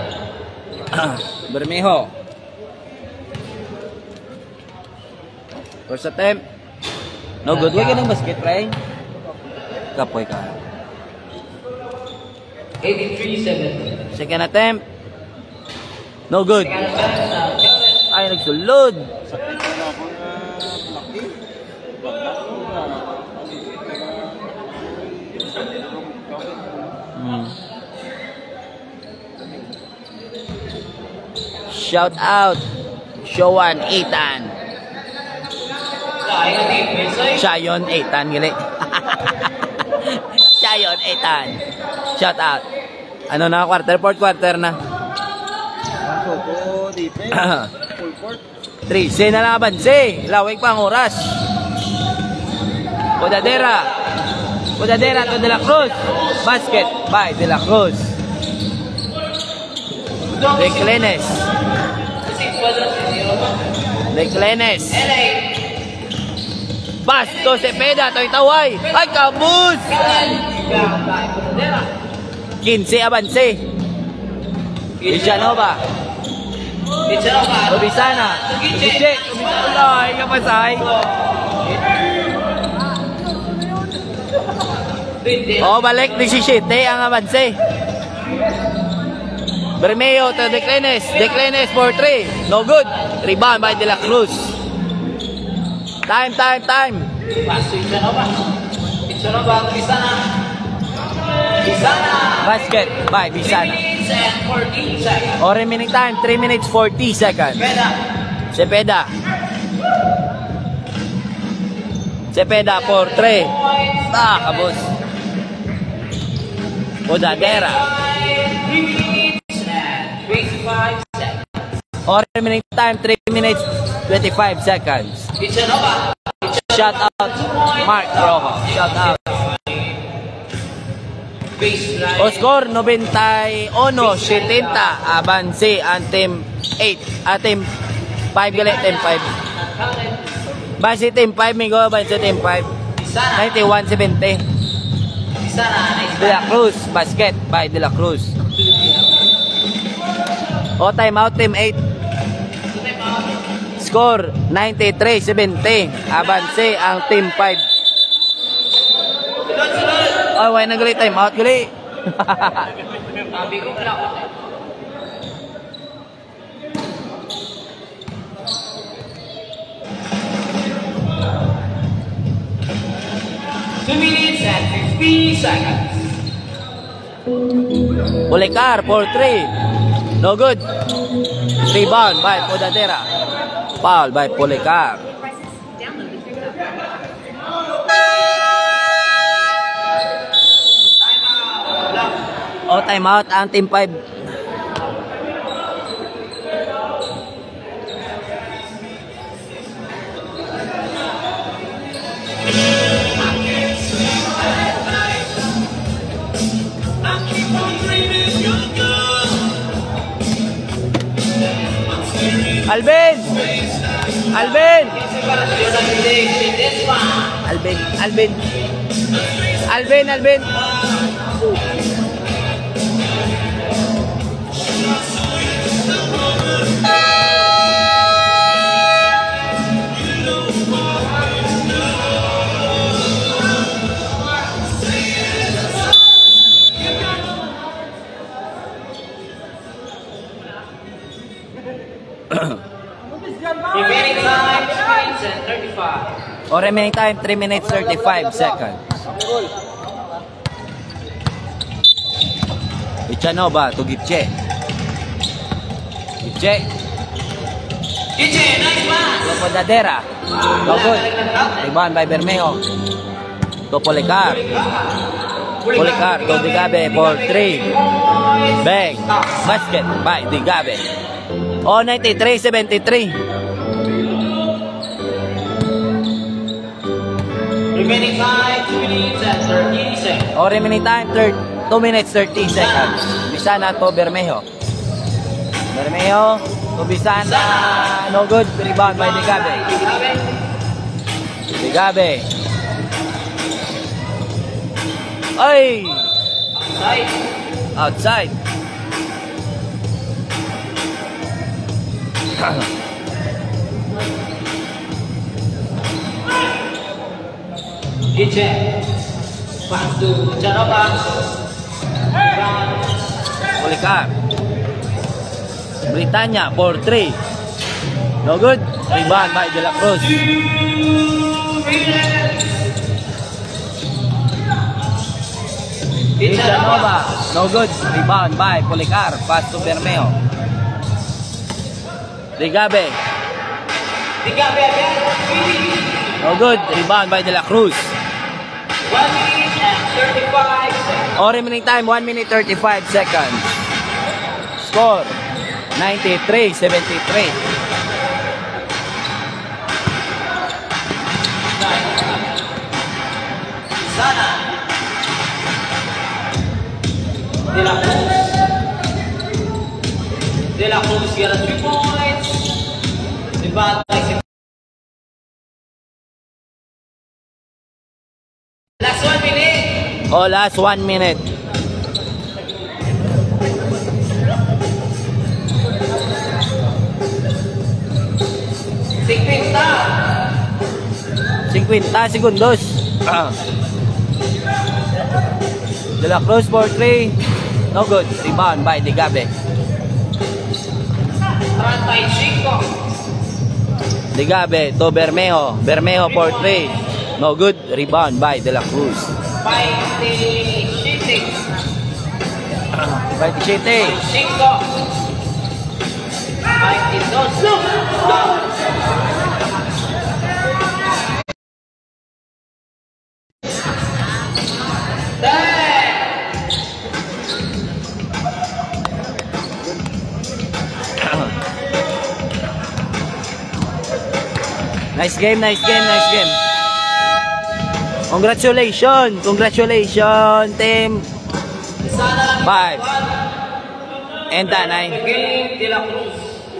Bermejo. First attempt. No good. Huwag ka ng basket, pre. Kapoy ka. 83-70. Second attempt. No good. Ay, nagsulod. Shout out. Showan Ethan. Dahil ang defense ay Siya yun, Ethan. Gali. Siya yun, Ethan. Shout out. Ano na, quarter, fourth quarter na. 3C na lang abansi. Lawig pa ang oras. Bodadera. Bodadera to De La Cruz. Basket by De La Cruz. Declenes. Declenes. LA. Basto Cepeda. To'y taway. Ay, kabus. 15 abansi. Villanova. Obisana. Gitche. Wala, ay kapasay. O, balik 17 ang abanse. Bermeo to Declenes. Declenes for 3. No good. Rebound by De La Cruz. Time. Paso Villanova. Villanova, Bisana. Bisana. Basket by Bisana. 3 minutes and 14 seconds. O, remaining time 3 minutes 40 seconds. Peda. Cepeda. Cepeda for 3. Kabos. Bodadera. 3 minutes and 25 seconds. Or remaining time 3 minutes 25 seconds. Ichanova. Shout out Mark Rojo. Shout out. Baseline. O score 91-70 avance ang team 8 team 5 gali team 5 base team 5 migo base team 5 91-70 De La Cruz basket by De La Cruz. O time out team 8 score 93-70 avance ang team 5. Oh, why na gali time out gali? Sabi ko pala ako. 2 minutes and 50 seconds. Policar for 3. No good. Rebound by Podadera. Foul by Policar. Download the Trip app. O time out ang team 5. Alvin! Alvin! Alvin! Alvin! Alvin! Alvin! Remaining time 3 minutes and 35. O remaining time 3 minutes 35 seconds. Ichanova to Gipche. Gipche. Gipche, nice pass. To Podadera. No good. Rebound by Bermejo. To Policar. Policar to Digabe for 3. Bang. Basket by Digabe. O 93-73. Remaining time 2 minutes and 30 seconds. O remaining time 2 minutes 30 seconds. Bisana to Bermejo. Bermejo to Bisana. No good. Rebound by Digabe. Digabe. Ay! Outside. Outside. Gipche. Pass to Ichanova. Policar. Britanya for 3. No good. Rebound by De La Cruz. Ichanova. No good. Rebound by Policar. Pass to Bermeo. Digabe. Digabe again. No good. Rebound by De La Cruz. 1 minute and 35 seconds. O remaining time 1 minute 35 seconds. Score 93-73. Sana. De La Cruz. De La Cruz got 3 points. Rebound by last 1 minute. O last 1 minute. Sigpinta. 50 segundos. De La Cruz for 3. No good. Rebound by Digabe. 35. Digabe to Bermejo. Bermejo for 3. No good. Rebound by De La Cruz. 27. 27. 22. Nice game, nice game, nice game. Congratulations, congratulations, team 5 and 9. Game De La Cruz.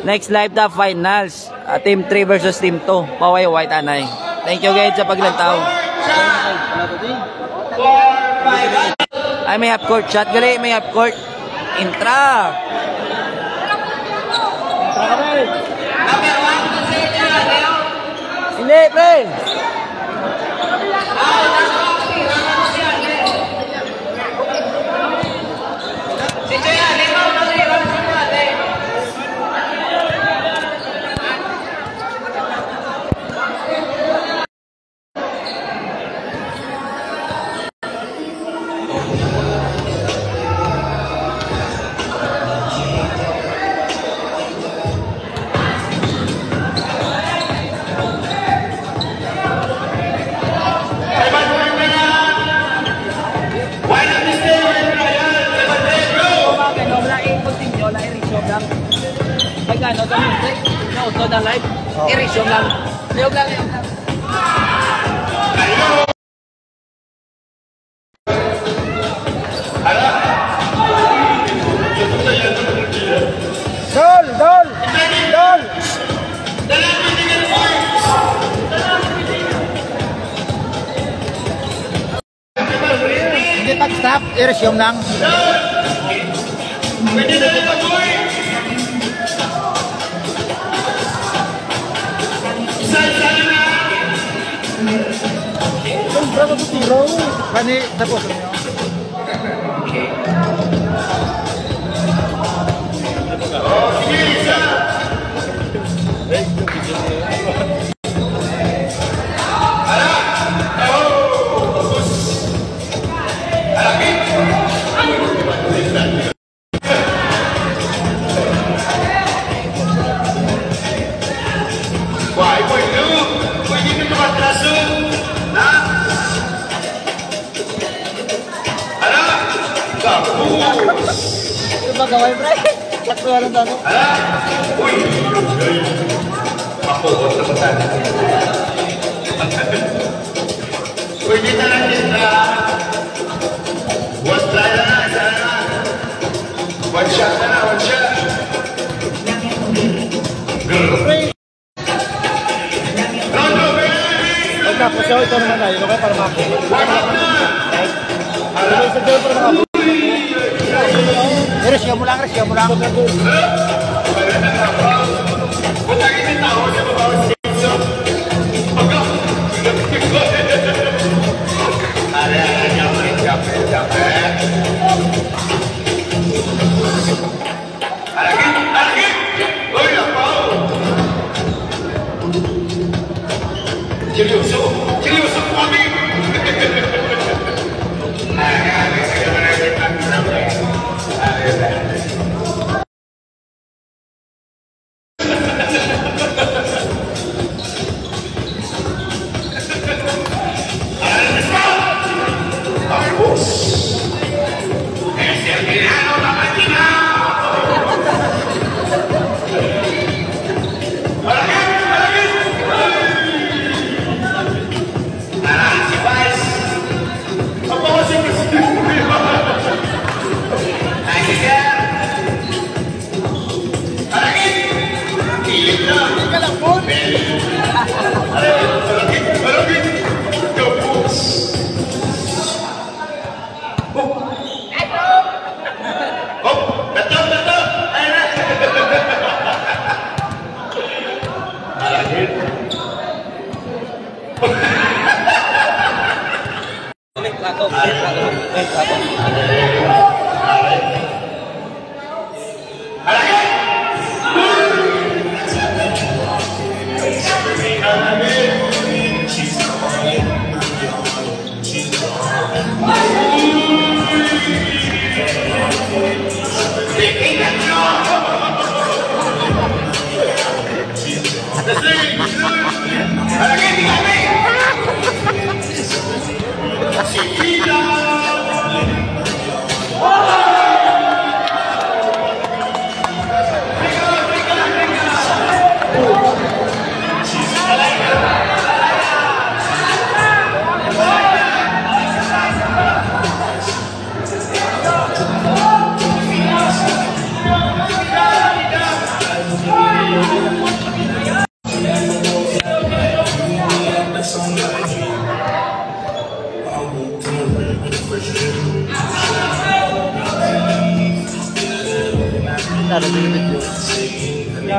Next live the finals. Team 3 versus team 2. Paway White Anay. Thank you guys sa paglantaw. 4-5. Ay, may half court shot. Gali, may half court. Intra. Number 1 to say Leo. Hindi, pre. Si Joya, lima na si Ron. Ay, gano'n kami. Nautod ang live. I-resume lang. Liyog lang, liyog lang. Dol! Dol! Dol! Hindi pag-stop, i-resume lang. Kani, tapos niyo. Ito ba gawin, pre? Sakto lang dito. Uy! Ako, huwag na matanda. Uy, dito lang dito. One try na na, isa na na. One shot na na, one shot. Rondo, baby! Tapos ito naman tayo, okay, para makakuha. Warm up na! Sa dito para makakuha. Resyo mo lang, resyo mo lang. Putangin yung tao sa babawas dito. Pagka! Japet. Alagin! Uy, apaw! Seryoso po kami!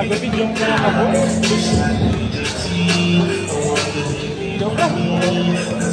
Kagabi, joke lang ako. Joke lang.